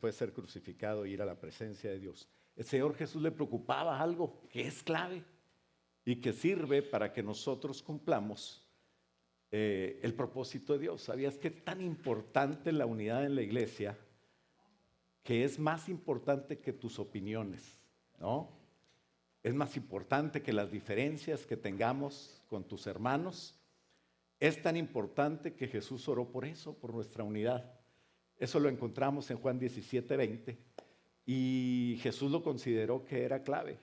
fue ser crucificado e ir a la presencia de Dios. El Señor Jesús le preocupaba algo que es clave y que sirve para que nosotros cumplamos el propósito de Dios. ¿Sabías que es tan importante la unidad en la iglesia que es más importante que tus opiniones, ¿no? Es más importante que las diferencias que tengamos con tus hermanos. Es tan importante que Jesús oró por eso, por nuestra unidad. Eso lo encontramos en Juan 17:20 y Jesús lo consideró que era clave.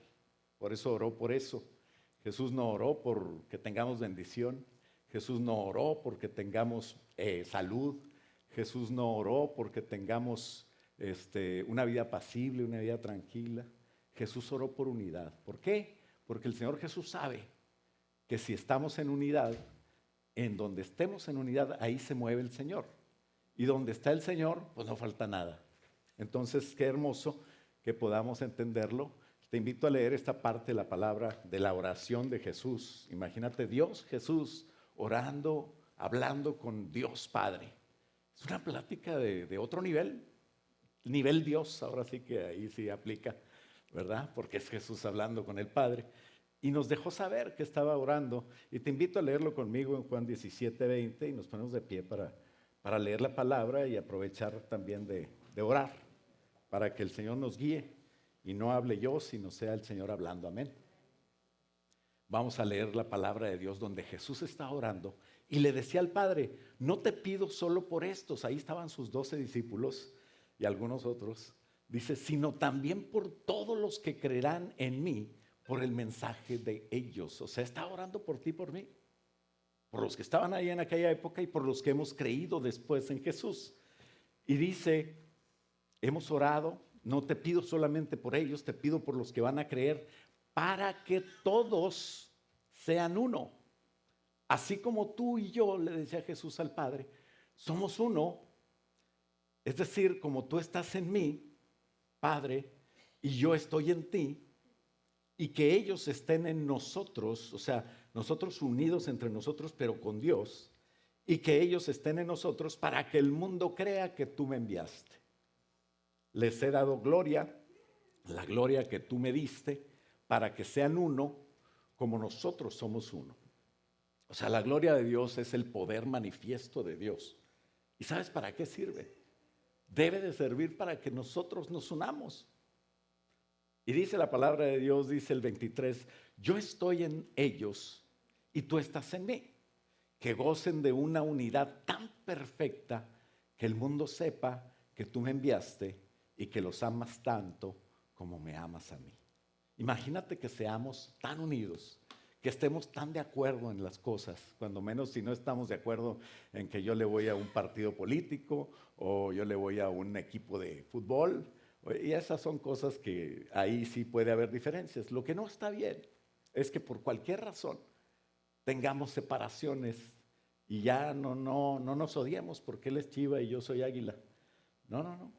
Por eso oró por eso. Jesús no oró por que tengamos bendición. Jesús no oró porque tengamos salud. Jesús no oró porque tengamos una vida apacible, una vida tranquila. Jesús oró por unidad. ¿Por qué? Porque el Señor Jesús sabe que si estamos en unidad, en donde estemos en unidad, ahí se mueve el Señor. Y donde está el Señor, pues no falta nada. Entonces, qué hermoso que podamos entenderlo. Te invito a leer esta parte de la palabra de la oración de Jesús. Imagínate Dios, Jesús, orando, hablando con Dios Padre. Es una plática de otro nivel. Nivel Dios, ahora sí que ahí sí aplica, ¿verdad? Porque es Jesús hablando con el Padre. Y nos dejó saber que estaba orando. Y te invito a leerlo conmigo en Juan 17:20 y nos ponemos de pie para leer la palabra y aprovechar también de orar, para que el Señor nos guíe y no hable yo, sino sea el Señor hablando. Amén. Vamos a leer la palabra de Dios donde Jesús está orando y le decía al Padre, no te pido solo por estos, ahí estaban sus 12 discípulos y algunos otros, dice, sino también por todos los que creerán en mí por el mensaje de ellos. O sea, está orando por ti y por mí, por los que estaban ahí en aquella época y por los que hemos creído después en Jesús. Y dice, hemos orado, no te pido solamente por ellos, te pido por los que van a creer, para que todos sean uno. Así como tú y yo, le decía Jesús al Padre, somos uno. Es decir, como tú estás en mí, Padre, y yo estoy en ti, y que ellos estén en nosotros, o sea, nosotros unidos entre nosotros, pero con Dios, y que ellos estén en nosotros para que el mundo crea que tú me enviaste. Les he dado gloria, la gloria que tú me diste, para que sean uno como nosotros somos uno. O sea, la gloria de Dios es el poder manifiesto de Dios. ¿Y sabes para qué sirve? Debe de servir para que nosotros nos unamos. Y dice la palabra de Dios, dice el 23, yo estoy en ellos y tú estás en mí. Que gocen de una unidad tan perfecta que el mundo sepa que tú me enviaste y que los amas tanto como me amas a mí. Imagínate que seamos tan unidos, que estemos tan de acuerdo en las cosas, cuando menos si no estamos de acuerdo en que yo le voy a un partido político o yo le voy a un equipo de fútbol. Y esas son cosas que ahí sí puede haber diferencias. Lo que no está bien es que por cualquier razón tengamos separaciones y ya no nos odiemos porque él es Chiva y yo soy Águila. No.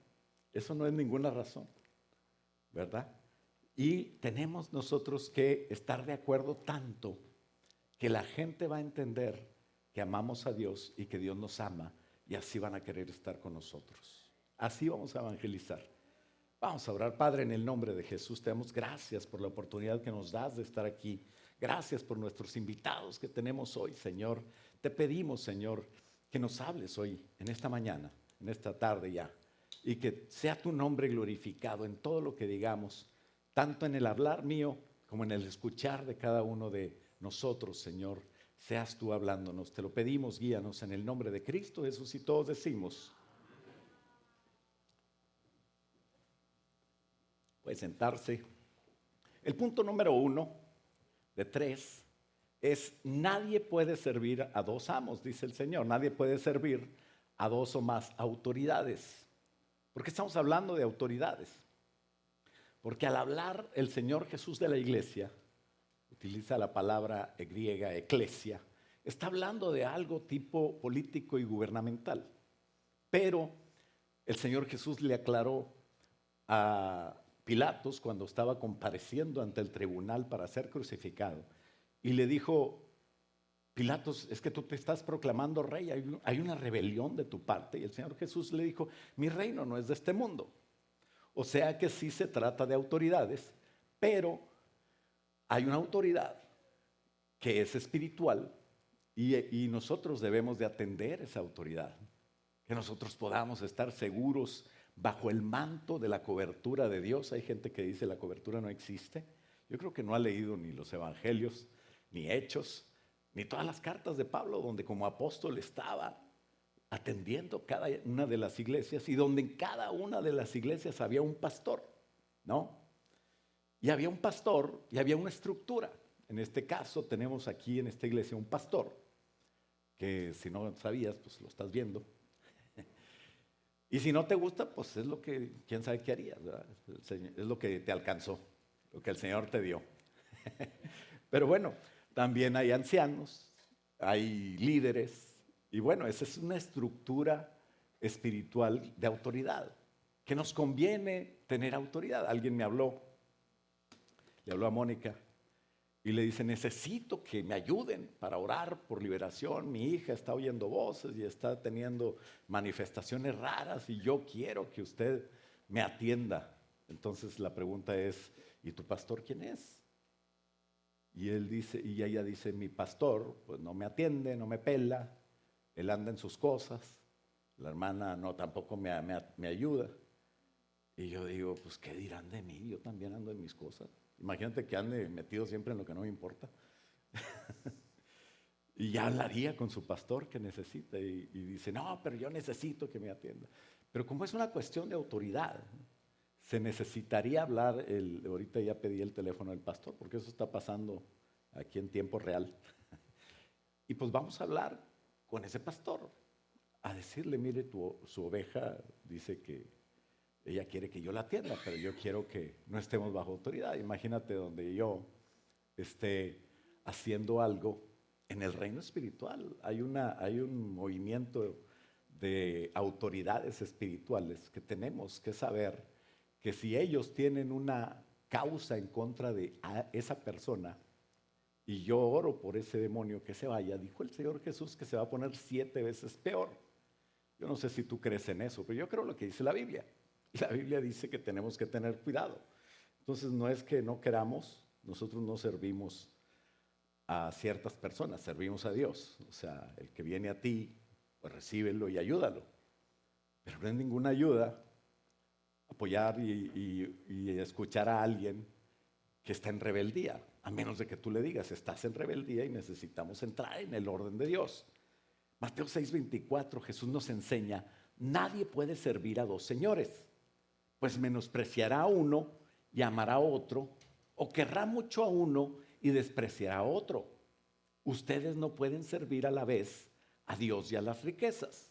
Eso no es ninguna razón, ¿verdad? Y tenemos nosotros que estar de acuerdo tanto que la gente va a entender que amamos a Dios y que Dios nos ama y así van a querer estar con nosotros. Así vamos a evangelizar. Vamos a orar. Padre, en el nombre de Jesús, te damos gracias por la oportunidad que nos das de estar aquí. Gracias por nuestros invitados que tenemos hoy, Señor. Te pedimos, Señor, que nos hables hoy, en esta mañana, en esta tarde ya, y que sea tu nombre glorificado en todo lo que digamos, tanto en el hablar mío como en el escuchar de cada uno de nosotros, Señor. Seas tú hablándonos. Te lo pedimos, guíanos en el nombre de Cristo Jesús y todos decimos. Puede sentarse. El punto número 1 de 3 es nadie puede servir a dos amos, dice el Señor. Nadie puede servir a dos o más autoridades. ¿Por qué estamos hablando de autoridades? Porque al hablar el Señor Jesús de la iglesia, utiliza la palabra griega eclesia, está hablando de algo tipo político y gubernamental. Pero el Señor Jesús le aclaró a Pilatos cuando estaba compareciendo ante el tribunal para ser crucificado y le dijo, Pilatos, es que tú te estás proclamando rey, hay una rebelión de tu parte. Y el Señor Jesús le dijo, mi reino no es de este mundo. O sea que sí se trata de autoridades, pero hay una autoridad que es espiritual y nosotros debemos de atender esa autoridad. Que nosotros podamos estar seguros bajo el manto de la cobertura de Dios. Hay gente que dice la cobertura no existe. Yo creo que no ha leído ni los evangelios, ni Hechos, ni todas las cartas de Pablo, donde como apóstol estaba atendiendo cada una de las iglesias y donde en cada una de las iglesias había un pastor, ¿no? Y había un pastor y había una estructura. En este caso tenemos aquí en esta iglesia un pastor, que si no sabías, pues lo estás viendo. Y si no te gusta, pues es lo que, quién sabe qué harías, ¿verdad? Es lo que te alcanzó, lo que el Señor te dio. Pero bueno, también hay ancianos, hay líderes, y bueno, esa es una estructura espiritual de autoridad, que nos conviene tener autoridad. Alguien me habló, le habló a Mónica, y le dice, necesito que me ayuden para orar por liberación. Mi hija está oyendo voces y está teniendo manifestaciones raras y yo quiero que usted me atienda. Entonces la pregunta es, ¿y tu pastor quién es? Y él dice, y ella dice, mi pastor pues no me atiende, no me pela, él anda en sus cosas, la hermana no tampoco me ayuda. Y yo digo, pues ¿qué dirán de mí? Yo también ando en mis cosas. Imagínate que ande metido siempre en lo que no me importa. Y ya hablaría con su pastor que necesita y dice, no, pero yo necesito que me atienda. Pero como es una cuestión de autoridad, se necesitaría hablar, ahorita ya pedí el teléfono del pastor, porque eso está pasando aquí en tiempo real. Y pues vamos a hablar con ese pastor, a decirle, mire, su oveja dice que ella quiere que yo la atienda, pero yo quiero que no estemos bajo autoridad. Imagínate donde yo esté haciendo algo en el reino espiritual. Hay un movimiento de autoridades espirituales que tenemos que saber que si ellos tienen una causa en contra de esa persona y yo oro por ese demonio que se vaya, dijo el Señor Jesús que se va a poner 7 veces peor. Yo no sé si tú crees en eso, pero yo creo lo que dice la Biblia. Y la Biblia dice que tenemos que tener cuidado. Entonces no es que no queramos, nosotros no servimos a ciertas personas, servimos a Dios. O sea, el que viene a ti, pues recíbelo y ayúdalo. Pero no es ninguna ayuda apoyar y escuchar a alguien que está en rebeldía, a menos de que tú le digas, estás en rebeldía y necesitamos entrar en el orden de Dios. Mateo 6:24, Jesús nos enseña, nadie puede servir a 2 señores, pues menospreciará a uno y amará a otro, o querrá mucho a uno y despreciará a otro. Ustedes no pueden servir a la vez a Dios y a las riquezas.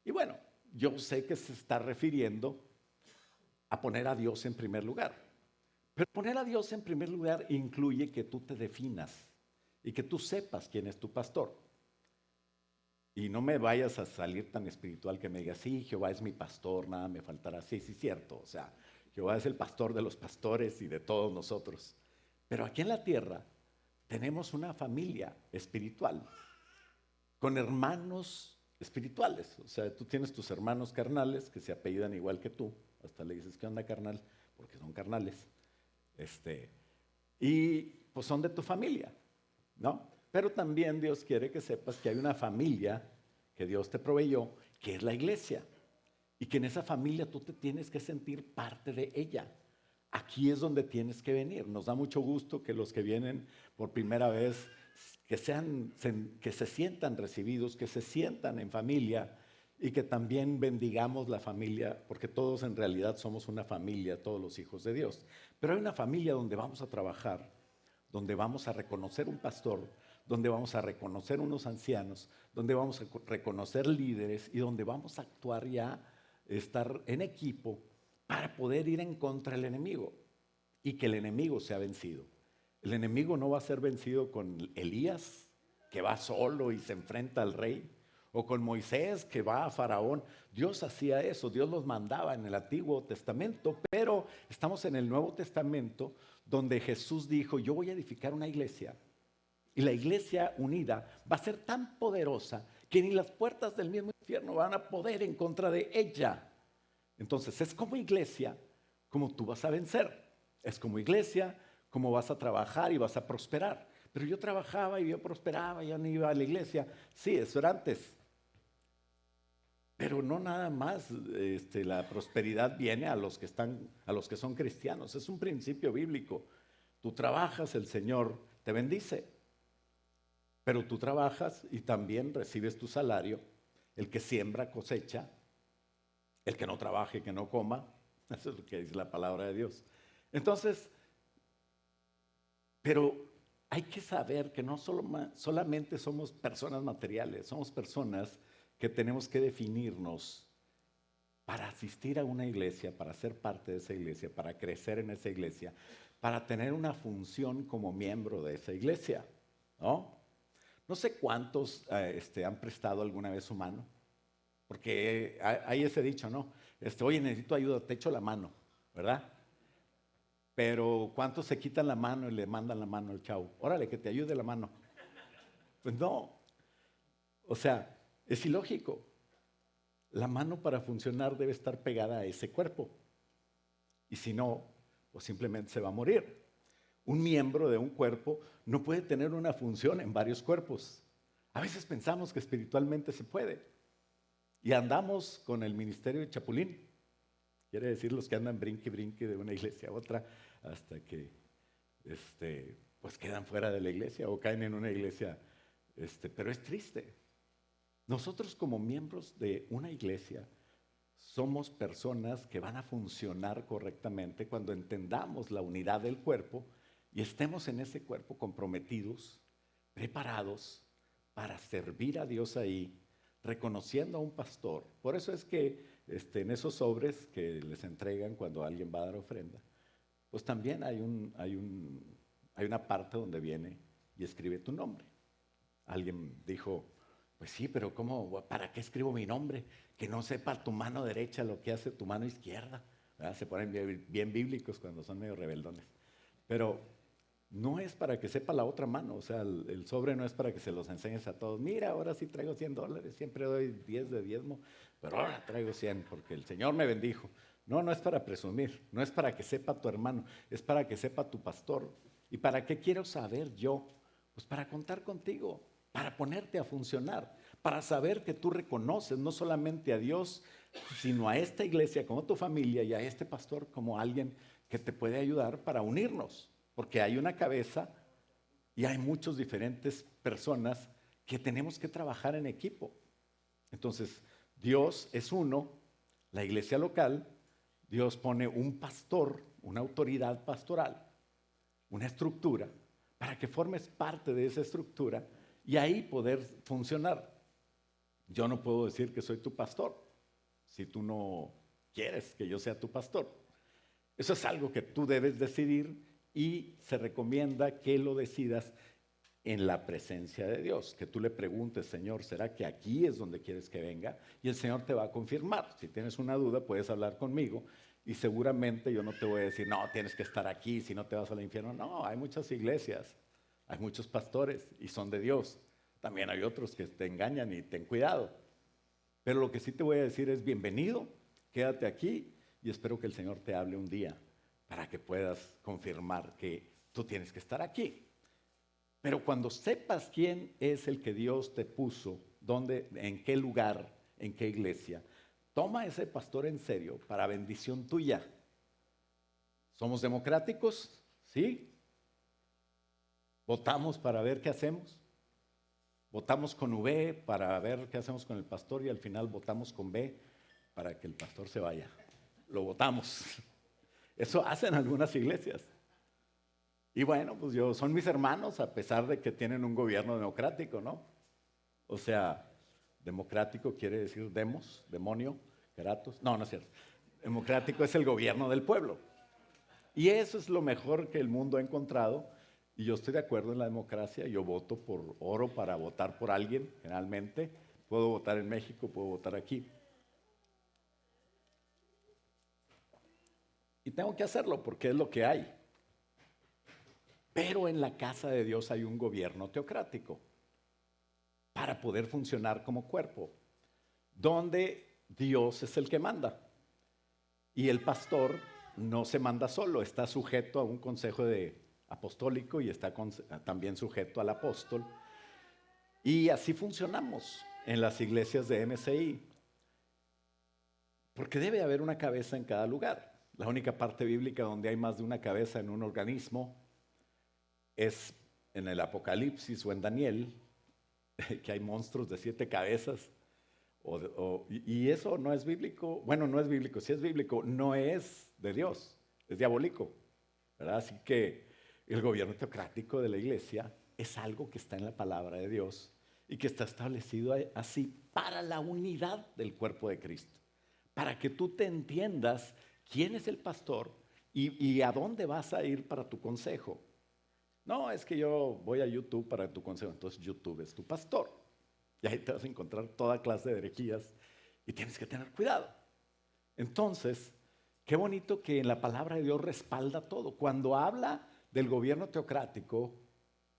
Y bueno, yo sé que se está refiriendo a poner a Dios en primer lugar. Pero poner a Dios en primer lugar incluye que tú te definas y que tú sepas quién es tu pastor. Y no me vayas a salir tan espiritual que me digas, sí, Jehová es mi pastor, nada me faltará. Sí, sí, cierto. O sea, Jehová es el pastor de los pastores y de todos nosotros. Pero aquí en la tierra tenemos una familia espiritual con hermanos espirituales. O sea, tú tienes tus hermanos carnales que se apellidan igual que tú. Hasta le dices, ¿qué onda, carnal? Porque son carnales. Y pues son de tu familia, ¿no? Pero también Dios quiere que sepas que hay una familia que Dios te proveyó, que es la iglesia. Y que en esa familia tú te tienes que sentir parte de ella. Aquí es donde tienes que venir. Nos da mucho gusto que los que vienen por primera vez, que se sientan recibidos, que se sientan en familia y que también bendigamos la familia, porque todos en realidad somos una familia, todos los hijos de Dios. Pero hay una familia donde vamos a trabajar, donde vamos a reconocer un pastor, donde vamos a reconocer unos ancianos, donde vamos a reconocer líderes y donde vamos a actuar ya, estar en equipo para poder ir en contra del enemigo y que el enemigo sea vencido. El enemigo no va a ser vencido con Elías, que va solo y se enfrenta al rey, o con Moisés, que va a Faraón. Dios hacía eso, Dios los mandaba en el Antiguo Testamento, pero estamos en el Nuevo Testamento, donde Jesús dijo, yo voy a edificar una iglesia, y la iglesia unida va a ser tan poderosa que ni las puertas del mismo infierno van a poder en contra de ella. Entonces es como iglesia cómo tú vas a vencer. Es como iglesia, cómo vas a trabajar y vas a prosperar. Pero yo trabajaba y yo prosperaba, yo no iba a la iglesia. Sí, eso era antes. Pero no nada más la prosperidad viene a los que son cristianos. Es un principio bíblico. Tú trabajas, el Señor te bendice. Pero tú trabajas y también recibes tu salario. El que siembra cosecha. El que no trabaje, que no coma. Eso es lo que dice la palabra de Dios. Entonces, pero hay que saber que no solamente somos personas materiales, somos personas que tenemos que definirnos para asistir a una iglesia, para ser parte de esa iglesia, para crecer en esa iglesia, para tener una función como miembro de esa iglesia, ¿no? No sé cuántos han prestado alguna vez su mano, porque hay ese dicho, ¿no? Oye, necesito ayuda, te echo la mano, ¿verdad? Pero ¿cuántos se quitan la mano y le mandan la mano al chavo? Órale, que te ayude la mano. Pues no. O sea, es ilógico. La mano para funcionar debe estar pegada a ese cuerpo. Y si no, pues simplemente se va a morir. Un miembro de un cuerpo no puede tener una función en varios cuerpos. A veces pensamos que espiritualmente se puede. Y andamos con el ministerio de Chapulín. Quiere decir los que andan brinque y brinque de una iglesia a otra hasta que pues quedan fuera de la iglesia o caen en una iglesia. Pero es triste. Nosotros como miembros de una iglesia somos personas que van a funcionar correctamente cuando entendamos la unidad del cuerpo y estemos en ese cuerpo comprometidos, preparados para servir a Dios ahí, reconociendo a un pastor. Por eso es que en esos sobres que les entregan cuando alguien va a dar ofrenda, pues también hay una parte donde viene y escribe tu nombre. Alguien dijo, pues sí, pero ¿para qué escribo mi nombre? Que no sepa tu mano derecha lo que hace tu mano izquierda. ¿Verdad? Se ponen bien bíblicos cuando son medio rebeldones. Pero no es para que sepa la otra mano, o sea, el sobre no es para que se los enseñes a todos. Mira, ahora sí traigo $100, siempre doy 10 de diezmo, pero ahora traigo 100 porque el Señor me bendijo. No, no es para presumir, no es para que sepa tu hermano, es para que sepa tu pastor. ¿Y para qué quiero saber yo? Pues para contar contigo, para ponerte a funcionar, para saber que tú reconoces no solamente a Dios, sino a esta iglesia como tu familia y a este pastor como alguien que te puede ayudar para unirnos. Porque hay una cabeza y hay muchas diferentes personas que tenemos que trabajar en equipo. Entonces, Dios es uno, la iglesia local, Dios pone un pastor, una autoridad pastoral, una estructura, para que formes parte de esa estructura y ahí poder funcionar. Yo no puedo decir que soy tu pastor si tú no quieres que yo sea tu pastor. Eso es algo que tú debes decidir. Y se recomienda que lo decidas en la presencia de Dios, que tú le preguntes, Señor, ¿será que aquí es donde quieres que venga? Y el Señor te va a confirmar. Si tienes una duda, puedes hablar conmigo y seguramente yo no te voy a decir, no, tienes que estar aquí, si no te vas al infierno. No, hay muchas iglesias, hay muchos pastores y son de Dios. También hay otros que te engañan y ten cuidado. Pero lo que sí te voy a decir es bienvenido, quédate aquí y espero que el Señor te hable un día para que puedas confirmar que tú tienes que estar aquí. Pero cuando sepas quién es el que Dios te puso, dónde, en qué lugar, en qué iglesia, toma a ese pastor en serio para bendición tuya. ¿Somos democráticos? ¿Sí? ¿Votamos para ver qué hacemos? Votamos con V para ver qué hacemos con el pastor y al final votamos con B para que el pastor se vaya. Lo votamos. Eso hacen algunas iglesias. Y bueno, pues son mis hermanos a pesar de que tienen un gobierno democrático, ¿no? O sea, democrático quiere decir demos, demonio, kratos. No, no es cierto. Democrático es el gobierno del pueblo. Y eso es lo mejor que el mundo ha encontrado. Y yo estoy de acuerdo en la democracia. Yo voto por oro para votar por alguien, generalmente. Puedo votar en México, puedo votar aquí. Y tengo que hacerlo porque es lo que hay. Pero en la casa de Dios hay un gobierno teocrático para poder funcionar como cuerpo, donde Dios es el que manda. Y el pastor no se manda solo, está sujeto a un consejo apostólico y está también sujeto al apóstol. Y así funcionamos en las iglesias de MCI, porque debe haber una cabeza en cada lugar. La única parte bíblica donde hay más de una cabeza en un organismo es en el Apocalipsis o en Daniel, que hay monstruos de 7 cabezas. Y eso no es bíblico. Bueno, no es bíblico, sí es bíblico, no es de Dios, es diabólico, ¿verdad? Así que el gobierno teocrático de la iglesia es algo que está en la palabra de Dios y que está establecido así para la unidad del cuerpo de Cristo, para que tú te entiendas quién es el pastor y a dónde vas a ir para tu consejo. No, es que yo voy a YouTube para tu consejo, entonces YouTube es tu pastor. Y ahí te vas a encontrar toda clase de herejías y tienes que tener cuidado. Entonces, qué bonito que en la palabra de Dios respalda todo. Cuando habla del gobierno teocrático,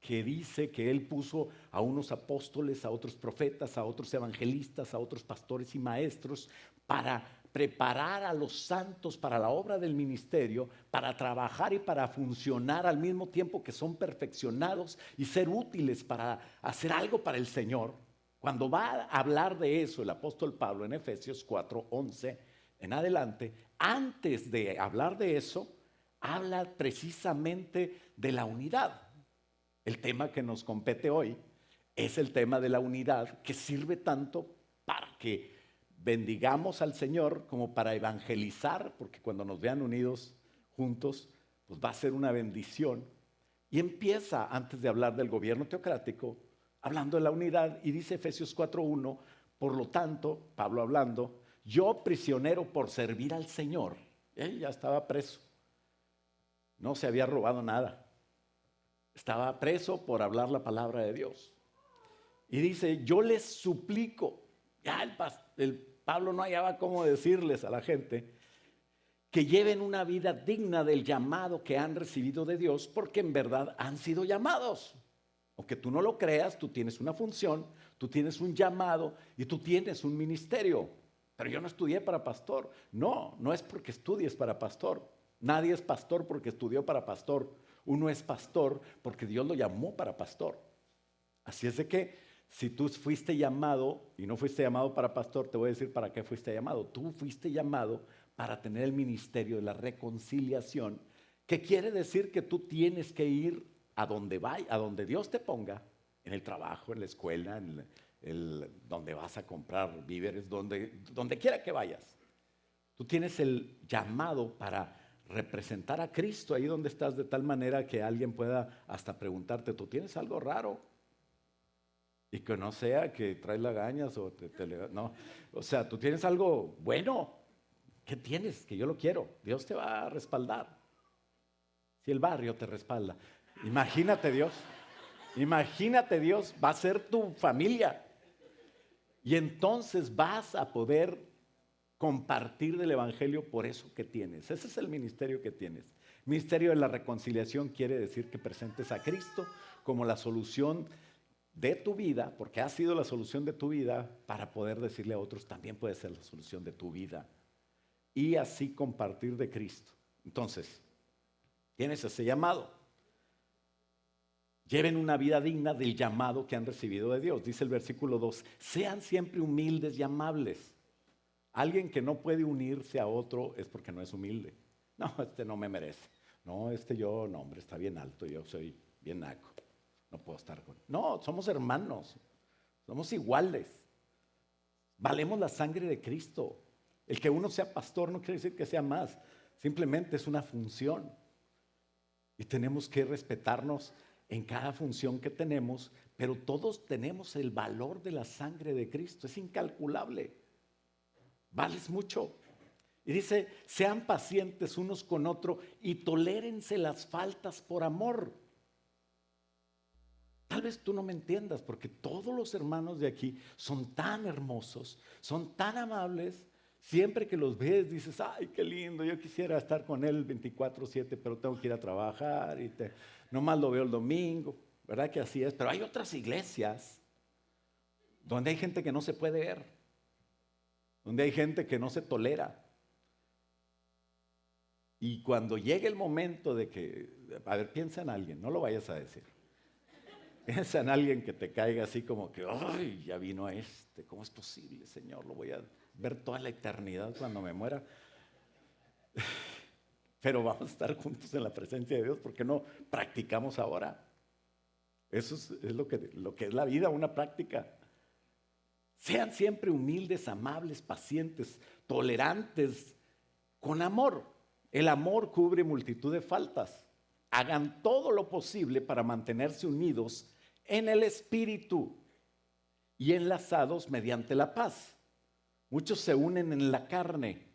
que dice que Él puso a unos apóstoles, a otros profetas, a otros evangelistas, a otros pastores y maestros para preparar a los santos para la obra del ministerio, para trabajar y para funcionar al mismo tiempo que son perfeccionados y ser útiles para hacer algo para el Señor. Cuando va a hablar de eso el apóstol Pablo en Efesios 4:11 en adelante, antes de hablar de eso, habla precisamente de la unidad. El tema que nos compete hoy es el tema de la unidad, que sirve tanto para que bendigamos al Señor como para evangelizar, porque cuando nos vean unidos juntos, pues va a ser una bendición. Y empieza, antes de hablar del gobierno teocrático, hablando de la unidad, y dice Efesios 4:1, por lo tanto, Pablo hablando, yo prisionero por servir al Señor. Él ya estaba preso, no se había robado nada, estaba preso por hablar la palabra de Dios. Y dice, yo les suplico, ya el Pablo no hallaba cómo decirles a la gente, que lleven una vida digna del llamado que han recibido de Dios, porque en verdad han sido llamados. Aunque tú no lo creas, tú tienes una función, tú tienes un llamado y tú tienes un ministerio. Pero yo no estudié para pastor. No, no es porque estudies para pastor. Nadie es pastor porque estudió para pastor. Uno es pastor porque Dios lo llamó para pastor. Así es de que si tú fuiste llamado y no fuiste llamado para pastor, te voy a decir para qué fuiste llamado. Tú fuiste llamado para tener el ministerio de la reconciliación, que quiere decir que tú tienes que ir a donde vaya, a donde Dios te ponga, en el trabajo, en la escuela, donde vas a comprar víveres, donde quiera que vayas. Tú tienes el llamado para representar a Cristo ahí donde estás, de tal manera que alguien pueda hasta preguntarte, ¿tú tienes algo raro? Y que no sea que traes lagañas o no. O sea, tú tienes algo bueno. ¿Qué tienes? Que yo lo quiero. Dios te va a respaldar. Si el barrio te respalda. Imagínate Dios. Imagínate Dios. Va a ser tu familia. Y entonces vas a poder compartir del evangelio por eso que tienes. Ese es el ministerio que tienes. Ministerio de la reconciliación quiere decir que presentes a Cristo como la solución de tu vida, porque ha sido la solución de tu vida, para poder decirle a otros, también puede ser la solución de tu vida. Y así compartir de Cristo. Entonces, tienes ese llamado. Lleven una vida digna del llamado que han recibido de Dios. Dice el versículo 2, sean siempre humildes y amables. Alguien que no puede unirse a otro es porque no es humilde. No, este no me merece. No, no, hombre, está bien alto, yo soy bien naco. No puedo estar con él. No, somos hermanos, somos iguales. Valemos la sangre de Cristo. El que uno sea pastor no quiere decir que sea más, simplemente es una función. Y tenemos que respetarnos en cada función que tenemos, pero todos tenemos el valor de la sangre de Cristo, es incalculable. Vales mucho. Y dice, sean pacientes unos con otros y tolérense las faltas por amor. Tal vez tú no me entiendas porque todos los hermanos de aquí son tan hermosos, son tan amables. Siempre que los ves dices, ay, qué lindo, yo quisiera estar con él 24/7, pero tengo que ir a trabajar y nomás lo veo el domingo. ¿Verdad que así es? Pero hay otras iglesias donde hay gente que no se puede ver, donde hay gente que no se tolera. Y cuando llegue el momento de que, a ver, piensa en alguien, no lo vayas a decir. Piensa en alguien que te caiga así como que, ¡ay, ya vino este! ¿Cómo es posible, Señor? Lo voy a ver toda la eternidad cuando me muera. Pero vamos a estar juntos en la presencia de Dios, ¿por qué no practicamos ahora? Eso es lo que es la vida, una práctica. Sean siempre humildes, amables, pacientes, tolerantes, con amor. El amor cubre multitud de faltas. Hagan todo lo posible para mantenerse unidos en el espíritu y enlazados mediante la paz. Muchos se unen en la carne.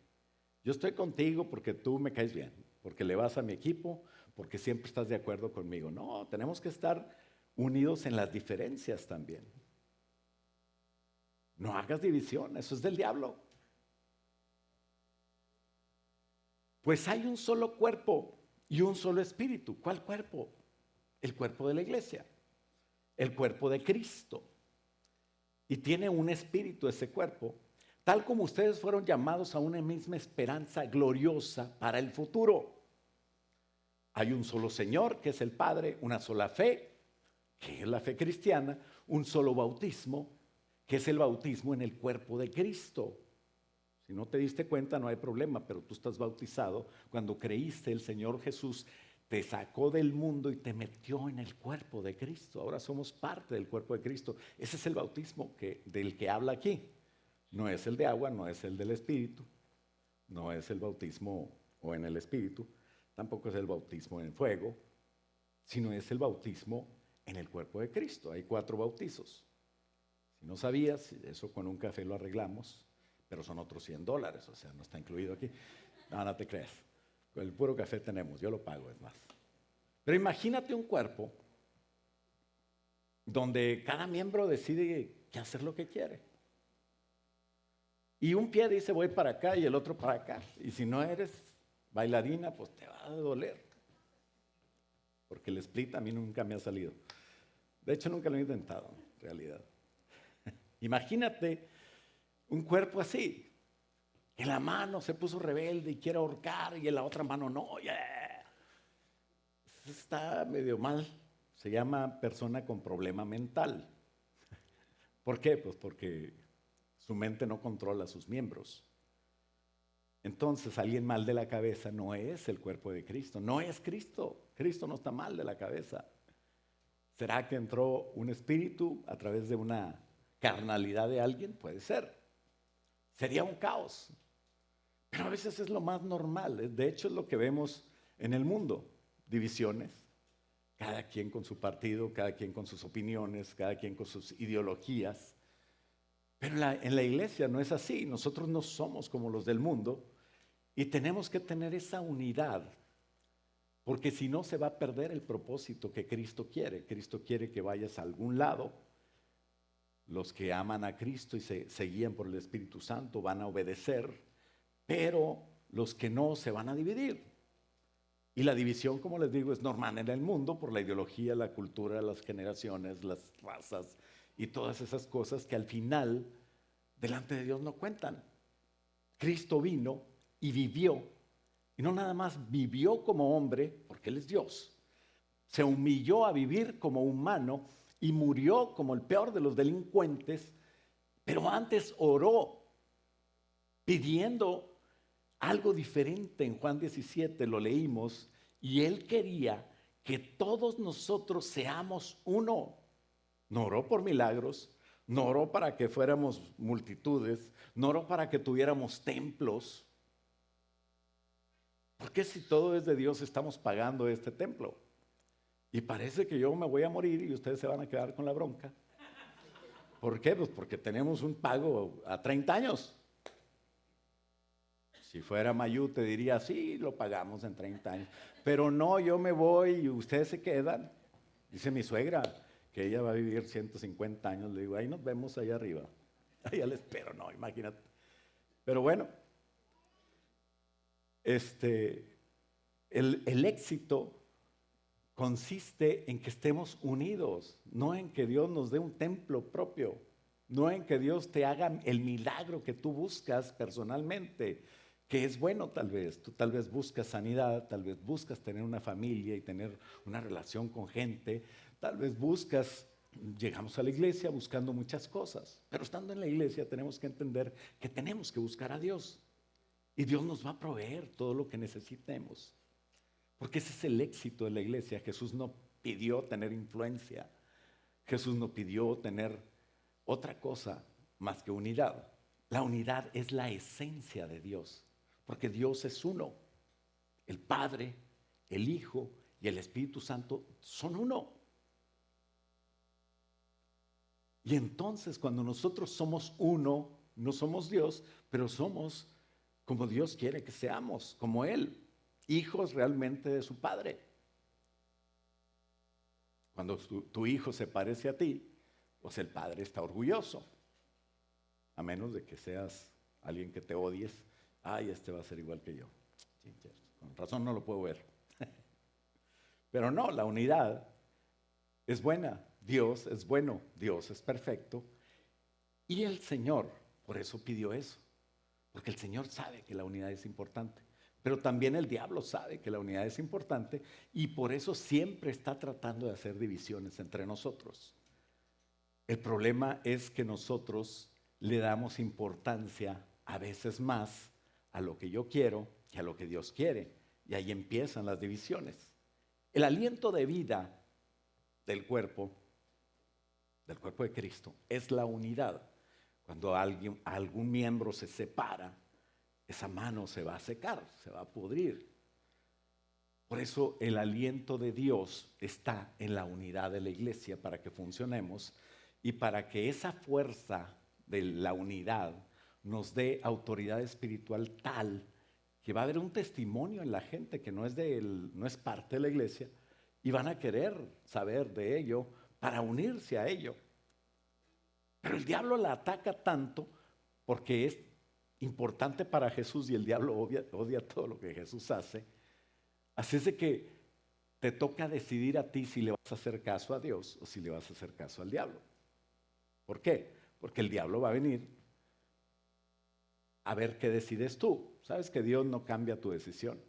Yo estoy contigo porque tú me caes bien, porque le vas a mi equipo, porque siempre estás de acuerdo conmigo. No, tenemos que estar unidos en las diferencias también. No hagas división, eso es del diablo. Pues hay un solo cuerpo y un solo espíritu. ¿Cuál cuerpo? El cuerpo de la iglesia, el cuerpo de Cristo. Y tiene un espíritu ese cuerpo, tal como ustedes fueron llamados a una misma esperanza gloriosa para el futuro. Hay un solo Señor, que es el Padre, una sola fe, que es la fe cristiana, un solo bautismo, que es el bautismo en el cuerpo de Cristo. Si no te diste cuenta, no hay problema, pero tú estás bautizado. Cuando creíste, el Señor Jesús te sacó del mundo y te metió en el cuerpo de Cristo. Ahora somos parte del cuerpo de Cristo. Ese es el bautismo del que habla aquí. No es el de agua, no es el del Espíritu, no es el bautismo o en el Espíritu, tampoco es el bautismo en fuego, sino es el bautismo en el cuerpo de Cristo. Hay 4 bautizos. Si no sabías, eso con un café lo arreglamos, pero son otros $100, o sea, no está incluido aquí. No, no te creas. Con el puro café tenemos, yo lo pago, es más. Pero imagínate un cuerpo donde cada miembro decide qué hacer lo que quiere. Y un pie dice voy para acá y el otro para acá. Y si no eres bailarina, pues te va a doler. Porque el split a mí nunca me ha salido. De hecho, nunca lo he intentado, en realidad. Imagínate un cuerpo así. En la mano se puso rebelde y quiere ahorcar y en la otra mano no. Yeah. Está medio mal. Se llama persona con problema mental. ¿Por qué? Pues porque su mente no controla a sus miembros. Entonces, alguien mal de la cabeza no es el cuerpo de Cristo, no es Cristo. Cristo no está mal de la cabeza. ¿Será que entró un espíritu a través de una carnalidad de alguien? Puede ser. Sería un caos. Pero a veces es lo más normal. De hecho, es lo que vemos en el mundo. Divisiones. Cada quien con su partido, cada quien con sus opiniones, cada quien con sus ideologías. Pero en la iglesia no es así. Nosotros no somos como los del mundo y tenemos que tener esa unidad, porque si no se va a perder el propósito que Cristo quiere. Cristo quiere que vayas a algún lado. Los que aman a Cristo y se guían por el Espíritu Santo van a obedecer, pero los que no se van a dividir. Y la división, como les digo, es normal en el mundo por la ideología, la cultura, las generaciones, las razas y todas esas cosas que al final delante de Dios no cuentan. Cristo vino y vivió, y no nada más vivió como hombre, porque Él es Dios, se humilló a vivir como humano y murió como el peor de los delincuentes, pero antes oró pidiendo algo diferente. En Juan 17 lo leímos, y Él quería que todos nosotros seamos uno. No oró por milagros, no oró para que fuéramos multitudes, no oró para que tuviéramos templos. ¿Por qué si todo es de Dios estamos pagando este templo? Y parece que yo me voy a morir y ustedes se van a quedar con la bronca. ¿Por qué? Pues porque tenemos un pago a 30 años. Si fuera Mayú te diría, sí, lo pagamos en 30 años. Pero no, yo me voy y ustedes se quedan. Dice mi suegra que ella va a vivir 150 años. Le digo, ahí nos vemos allá arriba. Allá le espero, no, imagínate. Pero bueno, el éxito consiste en que estemos unidos, no en que Dios nos dé un templo propio, no en que Dios te haga el milagro que tú buscas personalmente. que es bueno tal vez. Tú tal vez buscas sanidad, tal vez buscas tener una familia y tener una relación con gente, tal vez llegamos a la iglesia buscando muchas cosas, pero estando en la iglesia tenemos que entender que tenemos que buscar a Dios y Dios nos va a proveer todo lo que necesitemos, porque ese es el éxito de la iglesia. Jesús no pidió tener influencia, Jesús no pidió tener otra cosa más que unidad. La unidad es la esencia de Dios, porque Dios es uno. El Padre, el Hijo y el Espíritu Santo son uno. Y entonces cuando nosotros somos uno, no somos Dios, pero somos como Dios quiere que seamos, como Él, hijos realmente de su Padre. Cuando tu hijo se parece a ti, pues el Padre está orgulloso, a menos de que seas alguien que te odies. Ay, este va a ser igual que yo. Con razón no lo puedo ver. Pero no, la unidad es buena. Dios es bueno, Dios es perfecto. Y el Señor, por eso pidió eso. Porque el Señor sabe que la unidad es importante. Pero también el diablo sabe que la unidad es importante y por eso siempre está tratando de hacer divisiones entre nosotros. El problema es que nosotros le damos importancia a veces más a lo que yo quiero que a lo que Dios quiere. Y ahí empiezan las divisiones. El aliento de vida del cuerpo de Cristo, es la unidad. Cuando algún miembro se separa, esa mano se va a secar, se va a pudrir. Por eso el aliento de Dios está en la unidad de la iglesia para que funcionemos y para que esa fuerza de la unidad nos dé autoridad espiritual tal que va a haber un testimonio en la gente que no es parte de la iglesia y van a querer saber de ello para unirse a ello. Pero el diablo la ataca tanto porque es importante para Jesús y el diablo odia todo lo que Jesús hace. Así es de que te toca decidir a ti si le vas a hacer caso a Dios o si le vas a hacer caso al diablo. ¿Por qué? Porque el diablo va a venir a ver qué decides tú. Sabes que Dios no cambia tu decisión.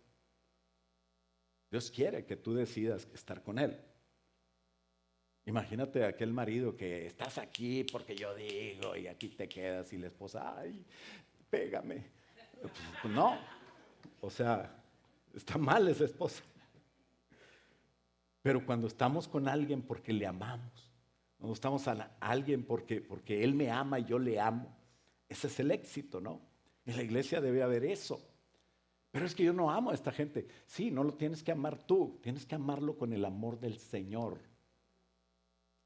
Dios quiere que tú decidas estar con Él. Imagínate a aquel marido que estás aquí porque yo digo y aquí te quedas y la esposa, ay, pégame. Pues no, o sea, está mal esa esposa. Pero cuando estamos con alguien porque le amamos, cuando estamos a alguien porque Él me ama y yo le amo, ese es el éxito, ¿no? En la iglesia debe haber eso. Pero es que yo no amo a esta gente. Sí, no lo tienes que amar tú, tienes que amarlo con el amor del Señor.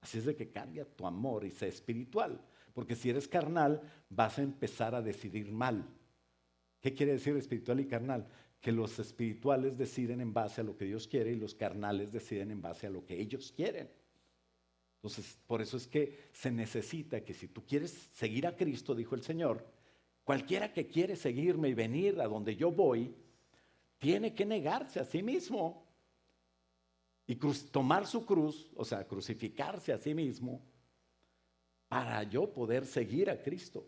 Así es de que cambia tu amor y sea espiritual. Porque si eres carnal, vas a empezar a decidir mal. ¿Qué quiere decir espiritual y carnal? Que los espirituales deciden en base a lo que Dios quiere y los carnales deciden en base a lo que ellos quieren. Entonces, por eso es que se necesita que si tú quieres seguir a Cristo, dijo el Señor, cualquiera que quiere seguirme y venir a donde yo voy, tiene que negarse a sí mismo y tomar su cruz, o sea, crucificarse a sí mismo para yo poder seguir a Cristo.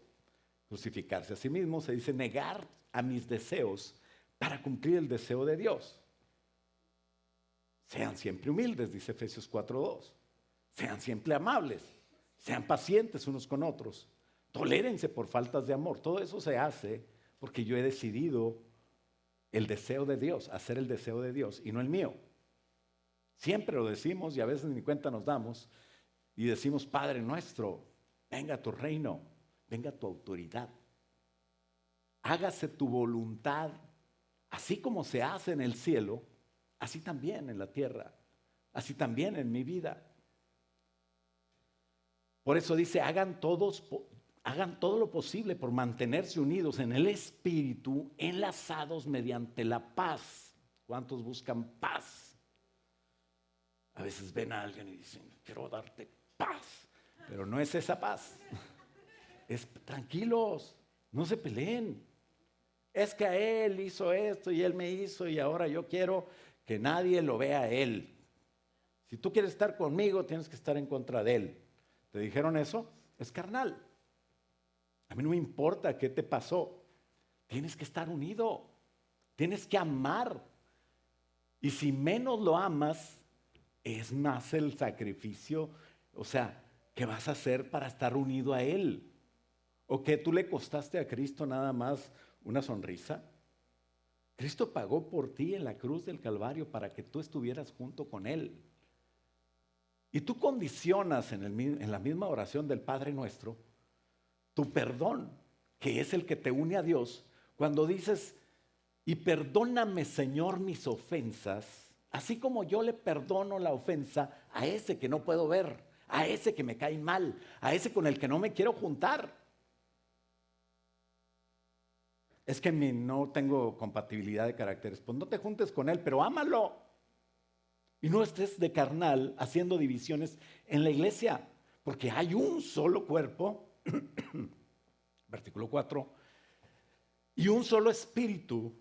Crucificarse a sí mismo se dice negar a mis deseos para cumplir el deseo de Dios. Sean siempre humildes, dice Efesios 4:2. Sean siempre amables, sean pacientes unos con otros. Tolérense por faltas de amor. Todo eso se hace porque yo he decidido el deseo de Dios, hacer el deseo de Dios y no el mío. Siempre lo decimos y a veces ni cuenta nos damos y decimos, Padre nuestro, venga tu reino, venga tu autoridad. Hágase tu voluntad, así como se hace en el cielo, así también en la tierra, así también en mi vida. Por eso dice, hagan todo lo posible por mantenerse unidos en el Espíritu, enlazados mediante la paz. ¿Cuántos buscan paz? A veces ven a alguien y dicen, quiero darte paz, pero no es esa paz. Es tranquilos, no se peleen. Es que a él hizo esto y él me hizo y ahora yo quiero que nadie lo vea a él. Si tú quieres estar conmigo, tienes que estar en contra de él. ¿Te dijeron eso? Es carnal. A mí no me importa qué te pasó. Tienes que estar unido, tienes que amar. Y si menos lo amas, es más el sacrificio, o sea, que vas a hacer para estar unido a Él. ¿O que tú le costaste a Cristo nada más una sonrisa? Cristo pagó por ti en la cruz del Calvario para que tú estuvieras junto con Él. Y tú condicionas en la misma oración del Padre Nuestro tu perdón, que es el que te une a Dios, cuando dices, y perdóname, Señor, mis ofensas, así como yo le perdono la ofensa a ese que no puedo ver, a ese que me cae mal, a ese con el que no me quiero juntar. Es que no tengo compatibilidad de caracteres. Pues no te juntes con él, pero ámalo. Y no estés de carnal haciendo divisiones en la iglesia, porque hay un solo cuerpo, versículo 4, y un solo espíritu